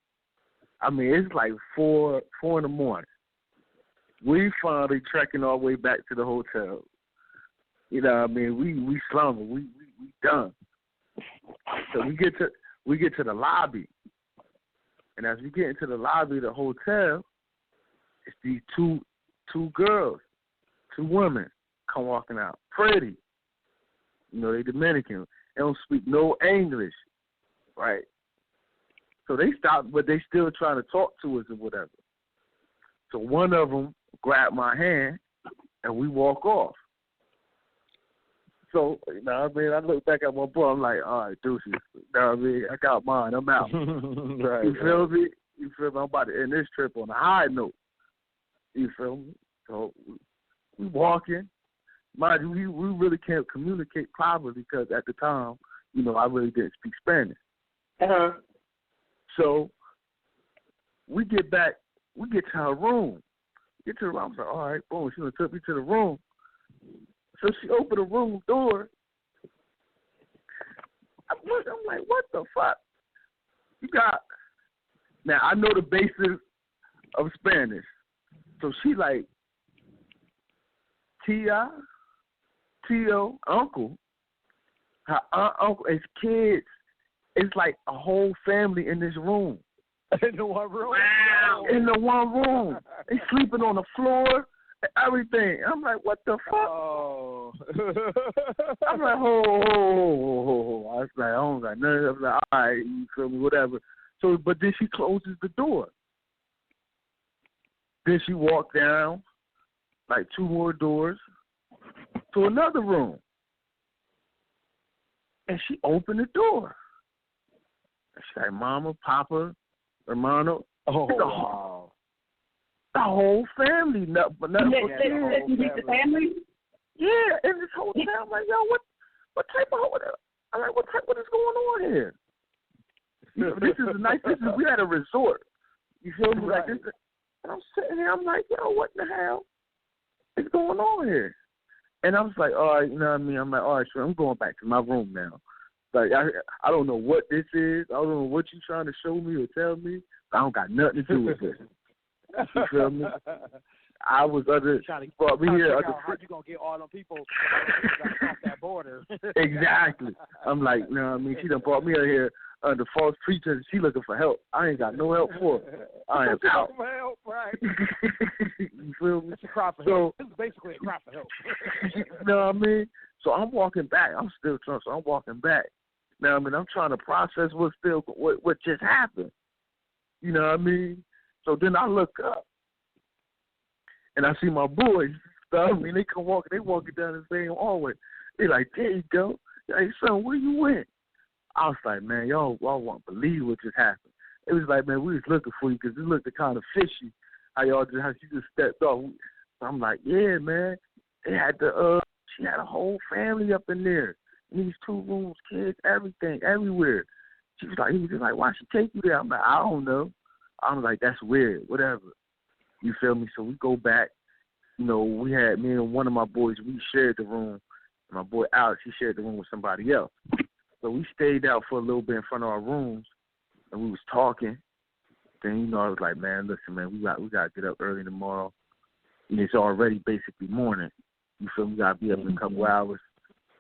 I mean, it's like 4 in the morning. We finally trekking our way back to the hotel. You know what I mean? We slumber. We done. So we get to the lobby. And as we get into the lobby of the hotel, it's these two girls, 2 women come walking out. Pretty. They Dominican. They don't speak no English. Right? So they stopped, but they still trying to talk to us or whatever. So one of them grabbed my hand, and we walk off. So, I look back at my boy, I'm like, all right, deuces. I got mine. I'm out. Right, you feel me? You feel me? I'm about to end this trip on a high note. You feel me? So we walking. Mind you, we really can't communicate properly because at the time, I really didn't speak Spanish. Uh-huh. So we get to her room. I was like, all right, boom. She took me to the room. So she opened the room door. I'm like, what the fuck? You got... Now, I know the basics of Spanish. So she like, Tia, Tio, uncle. Her aunt, uncle, his kids. It's like a whole family in this room. In the one room? Wow. In the one room. They sleeping on the floor and everything. I'm like, what the fuck? Oh. I'm like, ho. I was like, I don't got nothing. I was like, all right, you feel me, whatever. So, but then she closes the door. Then she walked down, like 2 more doors, to another room. And she opened the door. And she's like, Mama, Papa, Hermano. Oh, wow. The whole family. Nothing but You meet the family? Yeah, in this hotel. I'm like, yo, what type of hotel? I'm like, what is going on here? This is a nice, we had a resort. You feel me? Like this. And I'm sitting here, I'm like, yo, what the hell is going on here? And I was like, all right, you know what I mean? I'm like, all right, sure, I'm going back to my room now. Like, I don't know what this is. I don't know what you're trying to show me or tell me. I don't got nothing to do with this. You feel me? I was brought me here. How you going to get all them people off that border? Exactly. I'm like, you know what I mean? She done brought me here under false pretense. She looking for help. I ain't got no help for her. I am out. Help, right? You feel me? It's a crop of help. This is basically a crop of help. You know what I mean? So I'm walking back. I'm still drunk, so I'm walking back. Now, I mean, I'm trying to process what just happened. You know what I mean? So then I look up, and I see my boys. I mean, they walking down the same hallway. They like, there you go. Hey, son, where you went? I was like, man, y'all won't believe what just happened. It was like, man, we was looking for you because it looked kind of fishy how she just stepped off. I'm like, yeah, man. They had she had a whole family up in there. In these 2 rooms, kids, everything, everywhere. He was just like, why she take you there? I'm like, I don't know. I'm like, that's weird, whatever. You feel me? So we go back. You know, me and one of my boys, we shared the room. My boy Alex, he shared the room with somebody else. So we stayed out for a little bit in front of our rooms, and we was talking. Then, you know, I was like, man, listen, man, we got to get up early tomorrow. And it's already basically morning. You feel me? We got to be up in a couple hours.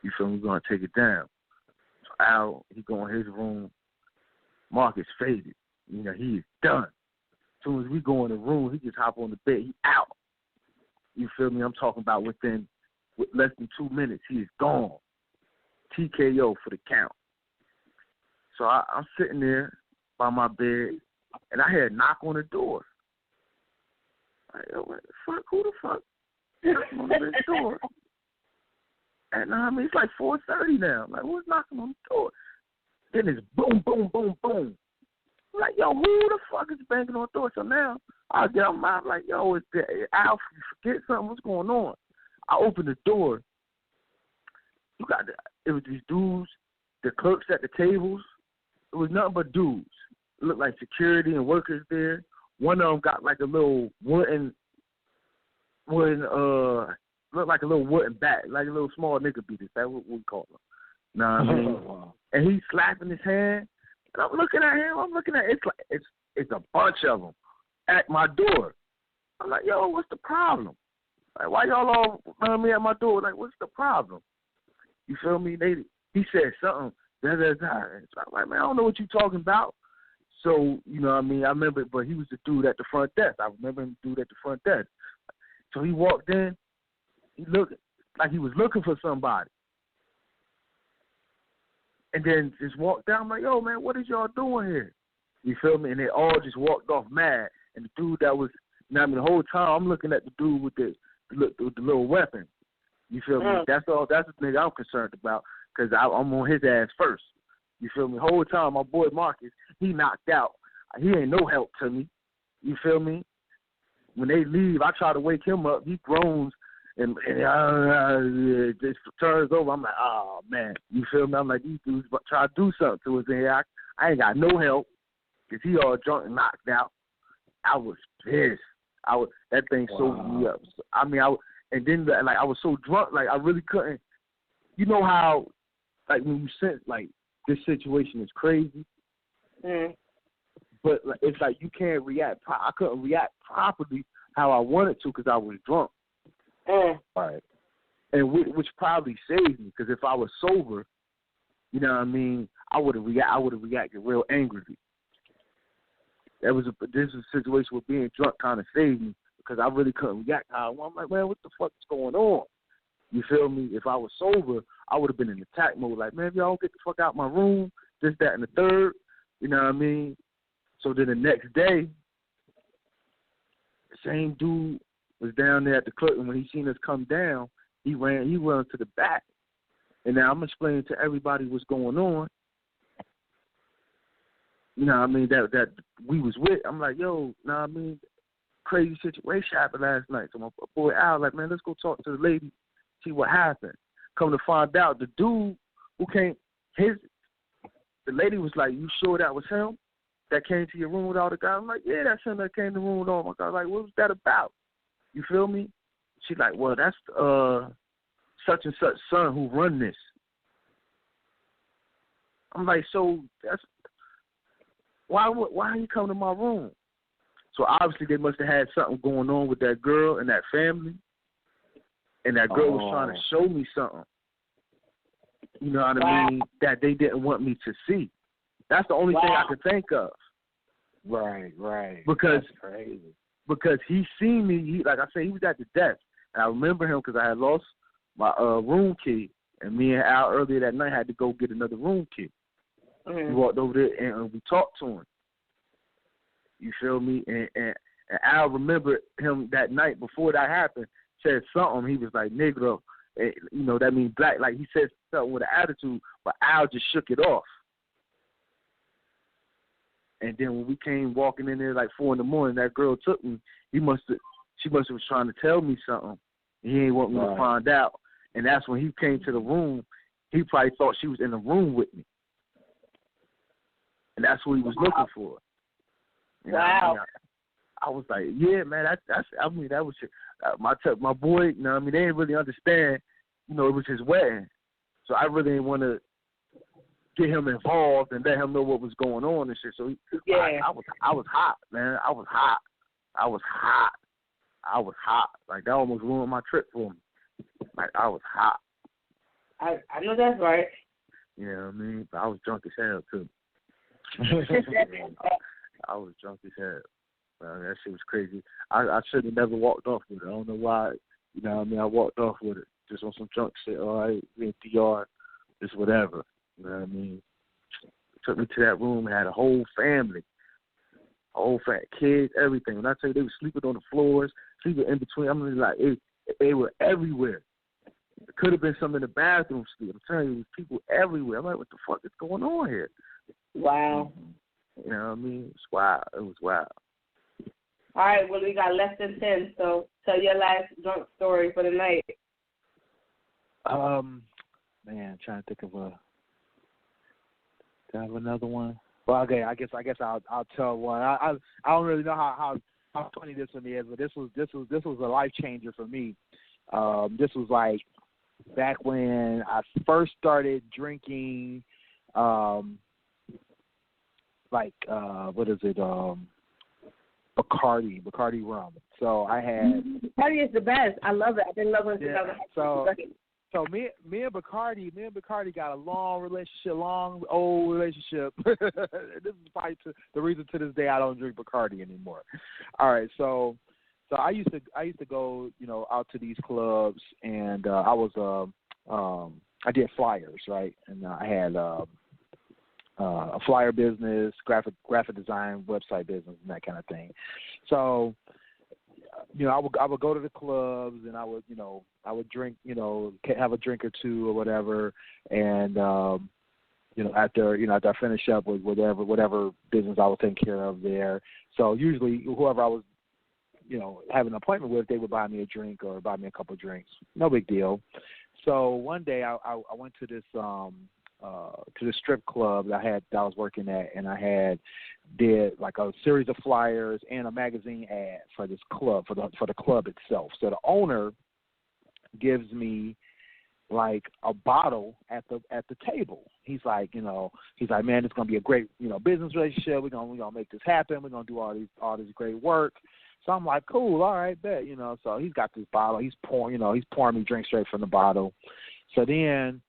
You feel me? We're going to take it down. So Al, he go in his room. Marcus faded. You know, he is done. As soon as we go in the room, he just hop on the bed. He out. You feel me? I'm talking about with less than 2 minutes, he is gone. TKO for the count. So I'm sitting there by my bed, and I hear a knock on the door. Like, yo, what the fuck? Who the fuck knocking on this door? And I mean, it's like 4:30 now. I'm like, who's knocking on the door? Then it's boom, boom, boom, boom. I'm like, yo, who the fuck is banging on the door? So now I get on my like, yo, it's Alf, you forget something? What's going on? I open the door. It was these dudes, the clerks at the tables. It was nothing but dudes. It looked like security and workers there. One of them got like a little wooden looked like a little wooden bat, like a little small nigga beaters. That's what we call them. You know what I mean? Wow. And he's slapping his hand. And I'm looking at him. It's a bunch of them at my door. I'm like, yo, what's the problem? Like, why y'all all me at my door? Like, what's the problem? You feel me? He said something. So I'm like, man, I don't know what you're talking about. So, you know what I mean? I remember, but he was the dude at the front desk. I remember him, the dude at the front desk. So he walked in. He looked like he was looking for somebody. And then just walked down. I'm like, yo, man, what is y'all doing here? You feel me? And they all just walked off mad. And the dude that was, you know what I mean, the whole time I'm looking at the dude with the little weapon. You feel me? That's the thing I'm concerned about because I'm on his ass first. You feel me? The whole time, my boy Marcus, he knocked out. He ain't no help to me. You feel me? When they leave, I try to wake him up. He groans and just turns over. I'm like, oh, man. You feel me? I'm like, these dudes try to do something to us in here. I ain't got no help because he all drunk and knocked out. I was pissed. That thing soaked me up. I mean, and then like I was so drunk, like I really couldn't. You know how, like when you sense like this situation is crazy, but like, it's like you can't react. I couldn't react properly how I wanted to because I was drunk. Right. And which probably saved me because if I was sober, you know what I mean, I would have reacted real angrily. this was a situation where being drunk kind of saved me because I really couldn't react how I want. I'm like, man, what the fuck is going on? You feel me? If I was sober, I would have been in attack mode. Like, man, if y'all don't get the fuck out my room, this, that, and the third. You know what I mean? So then the next day, the same dude was down there at the club, and when he seen us come down, he ran to the back. And now I'm explaining to everybody what's going on. You know what I mean? That we was with. I'm like, yo, know what I mean? Crazy situation happened last night. So my boy Al, like, man, let's go talk to the lady, see what happened. Come to find out, the dude who came, the lady was like, you sure that was him that came to your room with all the guys? I'm like, yeah, that's him that came to the room with all my guys. Like, what was that about? You feel me? She's like, well, that's such and such son who run this. I'm like, so that's why he come to my room? So obviously they must have had something going on with that girl and that family, and that girl was trying to show me something. You know what I mean? That they didn't want me to see. That's the only thing I could think of. Right. Because that's crazy. Because he seen me. Like I said, he was at the desk, and I remember him because I had lost my room key, and me and Al earlier that night had to go get another room key. We walked over there and we talked to him. You feel me? And Al remembered him that night before that happened, said something. He was like, Negro. You know, that means black. Like, he said something with an attitude, but Al just shook it off. And then when we came walking in there like 4 a.m, that girl took me. She must have was trying to tell me something. He ain't want me to find out. And that's when he came to the room. He probably thought she was in the room with me. And that's what he was looking for. You know, I was like, yeah, man, that's I mean, that was my boy. You know, I mean, they didn't really understand. You know, it was his wedding, so I really didn't want to get him involved and let him know what was going on and shit. So I was hot, man. I was hot. Like, that almost ruined my trip for me. Like, I was hot. I know that's right. You know what I mean? But I was drunk as hell too. I was drunk as hell. That shit was crazy. I should have never walked off with it. I don't know why. You know what I mean? I walked off with it just on some drunk shit. All right, we in DR, just whatever. You know what I mean? Took me to that room and had a whole family, kids, everything. When I tell you they were sleeping on the floors, sleeping in between, I mean, like, they were everywhere. It could have been some in the bathroom sleep. I'm telling you, there was people everywhere. I'm like, what the fuck is going on here? Wow. You know what I mean? It's wild. It was wild. All right, well, we got less than 10, so tell your last drunk story for the night. Man, trying to think of do I have another one? Well, okay, I guess I'll tell one. I don't really know how funny this one is, but this was a life changer for me. This was like back when I first started drinking, what is it? Bacardi rum. So I had. Bacardi is the best. I love it. I've been loving it. Yeah, so me and Bacardi got a long old relationship. This is probably the reason to this day I don't drink Bacardi anymore. All right, so I used to go, you know, out to these clubs, and I did flyers, right? And I had a flyer business, graphic design, website business, and that kind of thing. So, you know, I would go to the clubs, and I would drink, you know, have a drink or two or whatever, and you know, after I finish up with whatever business I was taking care of there. So usually whoever I was, you know, having an appointment with, they would buy me a drink or buy me a couple of drinks. No big deal. So one day I went to this strip club that I was working at, and I did like a series of flyers and a magazine ad for this club, for the club itself. So the owner gives me like a bottle at the table. He's like, man, it's gonna be a great, you know, business relationship. We're gonna make this happen. We're gonna do all this great work. So I'm like, cool, all right, bet, you know. So he's got this bottle. He's pouring me drinks straight from the bottle. So then,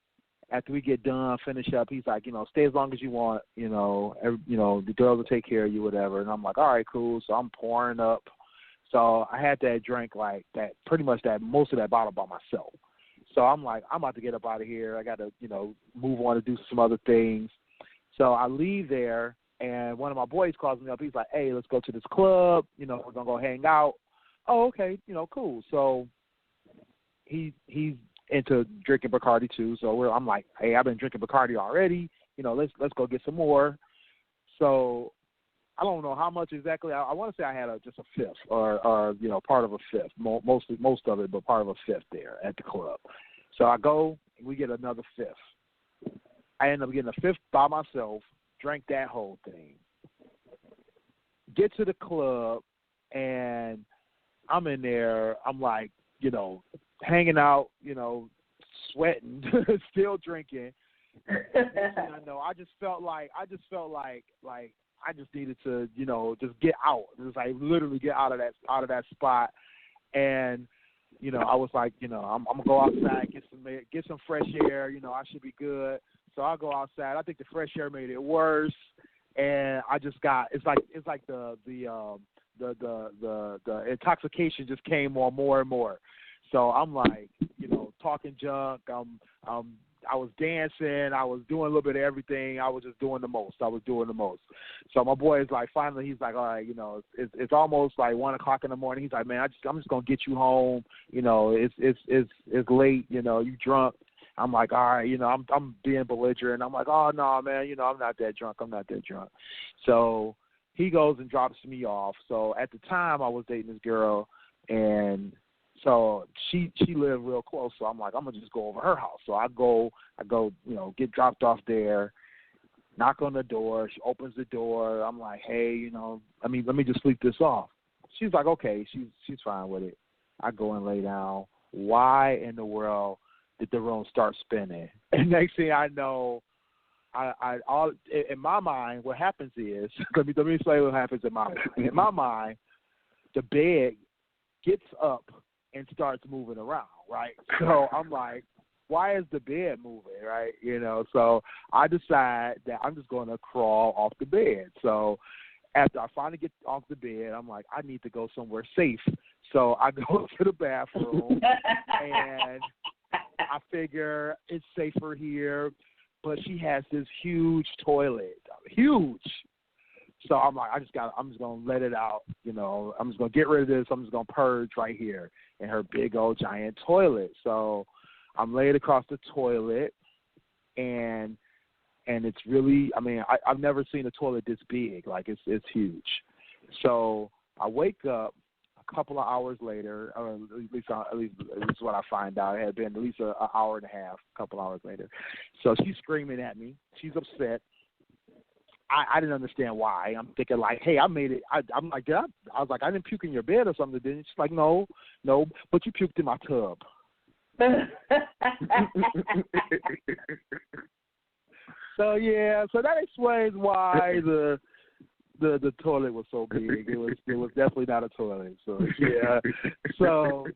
after we get done, finish up, he's like, stay as long as you want, the girls will take care of you, whatever. And I'm like, all right, cool. So I'm pouring up. So I had that drink like that, pretty much that most of that bottle by myself. So I'm like, I'm about to get up out of here. I got to, move on to do some other things. So I leave there, and one of my boys calls me up. He's like, hey, let's go to this club. We're going to go hang out. Oh, okay, cool. So he's into drinking Bacardi too. So I'm like, hey, I've been drinking Bacardi already. Let's go get some more. So I don't know how much exactly. I want to say I had just a fifth or part of a fifth, most of it, but part of a fifth there at the club. So I go, and we get another fifth. I end up getting a fifth by myself, drank that whole thing. Get to the club, and I'm in there. I'm like, hanging out, sweating, still drinking. I know. I just felt like I just needed to, just get out. It was like literally get out of that spot. And, I was like, I'm gonna go outside, get some fresh air. I should be good. So I go outside. I think the fresh air made it worse. And I just got it's like the intoxication just came on more and more. So I'm like, talking junk. I was dancing. I was doing a little bit of everything. I was just doing the most. So my boy is like, finally, he's like, all right, it's almost like 1 o'clock in the morning. He's like, man, I'm just gonna get you home. It's late. You drunk. I'm like, all right, I'm being belligerent. I'm like, oh no, man, I'm not that drunk. So he goes and drops me off. So at the time, I was dating this girl, and so she lived real close. So I'm like, I'm gonna just go over her house. So I go, get dropped off there, knock on the door. She opens the door. I'm like, hey, let me just sleep this off. She's like, okay, she's fine with it. I go and lay down. Why in the world did the room start spinning? And next thing I know, I all in my mind, what happens is, let me say what happens in my mind. In my mind, the bed gets up and starts moving around, right? So I'm like, why is the bed moving, right? So I decide that I'm just going to crawl off the bed. So after I finally get off the bed, I'm like, I need to go somewhere safe. So I go to the bathroom, and I figure it's safer here. But she has this huge toilet, huge. So I'm like, I'm just gonna let it out, I'm just gonna get rid of this. I'm just gonna purge right here in her big old giant toilet. So I'm laid across the toilet, and it's really, I've never seen a toilet this big. Like it's huge. So I wake up a couple of hours later, or at least this is what I find out. It had been at least an hour and a half, a couple hours later. So she's screaming at me. She's upset. I didn't understand why. I'm thinking like, hey, I made it. I'm like, I was like, I didn't puke in your bed or something, didn't you? She's like, no, but you puked in my tub. So that explains why the toilet was so big. It was definitely not a toilet. So so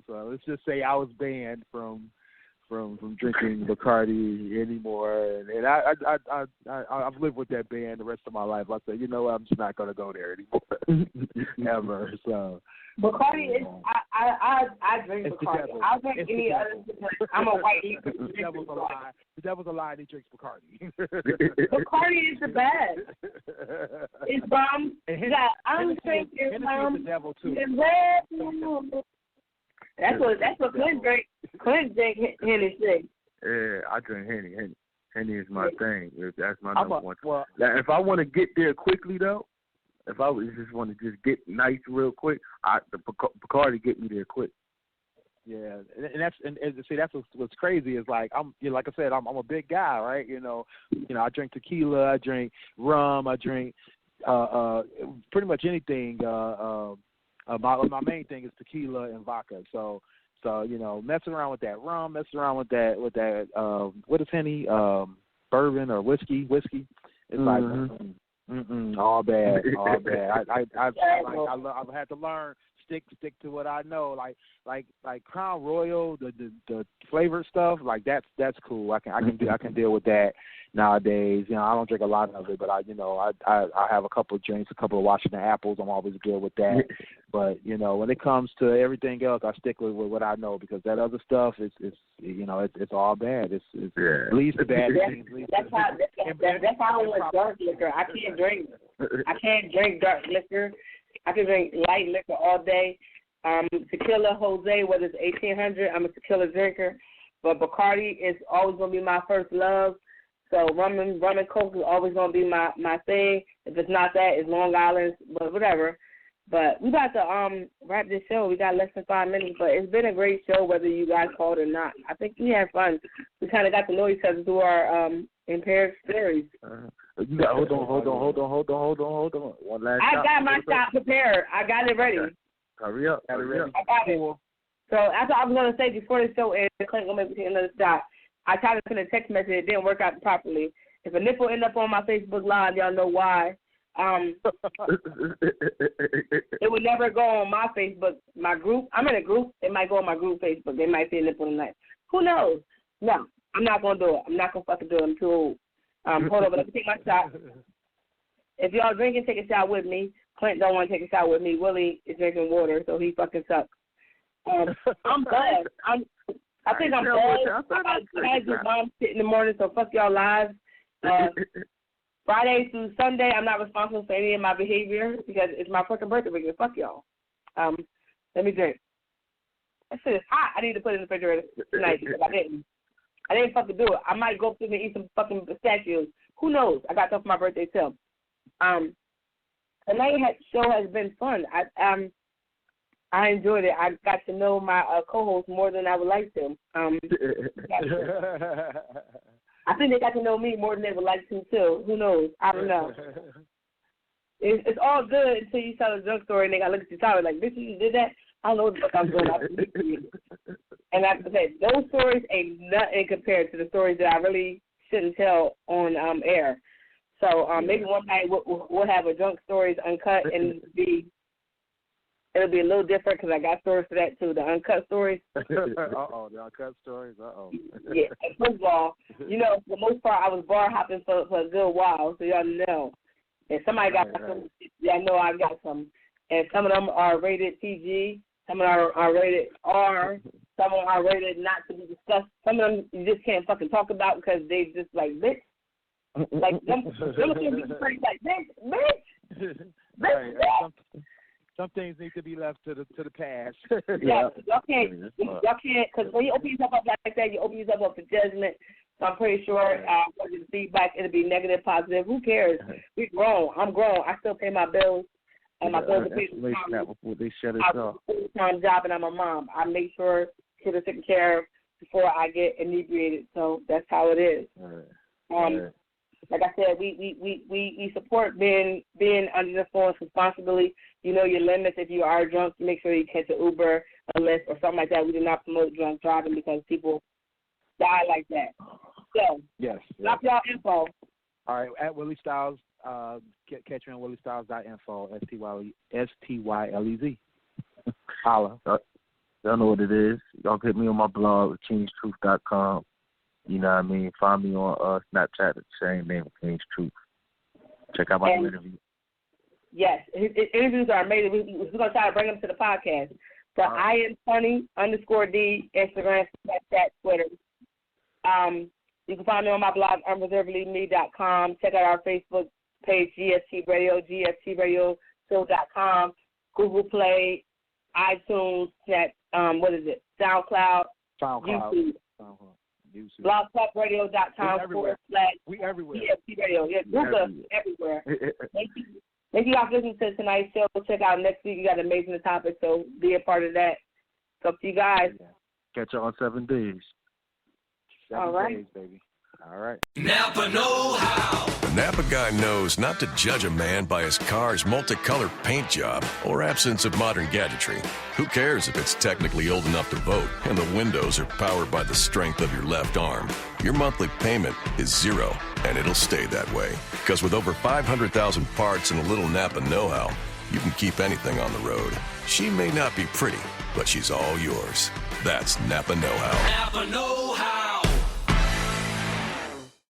let's just say I was banned from drinking Bacardi anymore, and I've lived with that ban the rest of my life. I said, I'm just not going to go there anymore, ever. So Bacardi is I drink Bacardi. I'll drink any other. I'm a white eater. The devil's a lie. The devil's a lie. And he drinks Bacardi. Bacardi is the best. It's bomb. I'm drinking the devil too. That's what Clint drink. Clint drink Henny. Yeah, I drink Henny. Henny is my thing. That's my number one. Well, now, if I want to get there quickly though, if I just want to just get nice real quick, the Bacardi get me there quick. Yeah, and see that's what's crazy is like like I said, I'm a big guy, right? I drink tequila, I drink rum, I drink pretty much anything. My main thing is tequila and vodka. So messing around with that rum, messing around with that what is Henny? Bourbon or whiskey. It's like all bad. I've had to learn stick to what I know. Like Crown Royal, the flavored stuff, like that's cool. I can deal with that nowadays. You know, I don't drink a lot of it, but I have a couple of drinks, a couple of Washington apples. I'm always good with that. But you know, when it comes to everything else, I stick with what I know, because that other stuff is it's all bad. It's leads to bad things. That's how I want dark liquor. I can't drink dark liquor. I can drink light liquor all day. Tequila, Jose, whether it's 1800, I'm a tequila drinker. But Bacardi is always going to be my first love. So rum and Coke is always going to be my thing. If it's not that, it's Long Island, but whatever. But we got to wrap this show. We got less than 5 minutes, but it's been a great show, whether you guys called or not. I think we had fun. We kind of got to know each other through our impaired stories. You got hold on. One last I got my shot prepared. I got it ready. Hurry up. I got it. So that's what I was going to say before the show ends. Clint going to make me take another shot. I tried to send a text message. It didn't work out properly. If a nipple end up on my Facebook Live, y'all know why. It would never go on my Facebook, my group. I'm in a group. It might go on my group Facebook. They might see a nipple tonight. Who knows? No, I'm not going to do it. I'm not going to fucking do it. I'm too old. Hold on, but let me take my shot. If y'all drinking, take a shot with me. Clint don't want to take a shot with me. Willie is drinking water, so he fucking sucks. I'm buzzed. I think I'm buzzed. I had your mom sit in the morning, so fuck y'all lives. Friday through Sunday, I'm not responsible for any of my behavior because it's my fucking birthday weekend. Fuck y'all. Let me drink. That shit is hot. I need to put it in the refrigerator tonight because I didn't fucking do it. I might go up and eat some fucking pistachios. Who knows? I got stuff for my birthday too. Tonight's show has been fun. I enjoyed it. I got to know my co-host more than I would like to. I think they got to know me more than they would like to, too. Who knows? I don't know. It's all good until you tell a drunk story and they got to look at your tower like, bitch, you did that? I don't know what the fuck I'm doing. And like I said, those stories ain't nothing compared to the stories that I really shouldn't tell on air. So maybe one night we'll have a drunk stories uncut and it'll be a little different because I got stories for that too, the uncut stories. The uncut stories. Yeah, first of all, you know, for the most part, I was bar hopping for a good while, so y'all know. And somebody got some, y'all know I got some. And some of them are rated PG, some of them are rated R, some of them are rated not to be discussed. Some of them you just can't fucking talk about because they just like, bitch. Like, them can be like, bitch. Some things need to be left to the past. Yeah, y'all can't, because when you open yourself up like that, you open yourself up to judgment. So I'm pretty sure the feedback, it'll be negative, positive. Who cares? We're grown. I'm grown. I still pay my bills, and my bills are paid. Before they shut us off. I have a full-time job, and I'm a mom. I make sure kids are taken care of before I get inebriated. So that's how it is. Like I said, we support being under the influence responsibly. You know your limits. If you are drunk, make sure you catch an Uber, a Lyft, or something like that. We do not promote drunk driving because people die like that. So, drop y'all info. All right, at Willie Styles, catch me on williestyles.info, STYLEZ. Holla. Y'all know what it is. Y'all get me on my blog, changedtruth.com. You know what I mean? Find me on Snapchat at the same name, King's Truth. Check out my interview. Yes, his interviews are amazing. We're going to try to bring them to the podcast. So I am Funny _D, Instagram, Snapchat, Twitter. You can find me on my blog, unreservedlyme.com. Check out our Facebook page, GST Radio, GSTRadioshow.com, Google Play, iTunes, SoundCloud, YouTube. blogtalkradio.com / We everywhere. GST Radio. Yeah, Google us everywhere. Thank you guys for listening to tonight's show. Check out next week. You got amazing topics, so be a part of that. Talk to you guys. Catch you on 7 days. 7 days, baby. All right. Napa know-how. The Napa guy knows not to judge a man by his car's multicolored paint job or absence of modern gadgetry. Who cares if it's technically old enough to vote and the windows are powered by the strength of your left arm? Your monthly payment is $0, and it'll stay that way. Because with over 500,000 parts and a little Napa know-how, you can keep anything on the road. She may not be pretty, but she's all yours. That's Napa Know How. Napa Know How.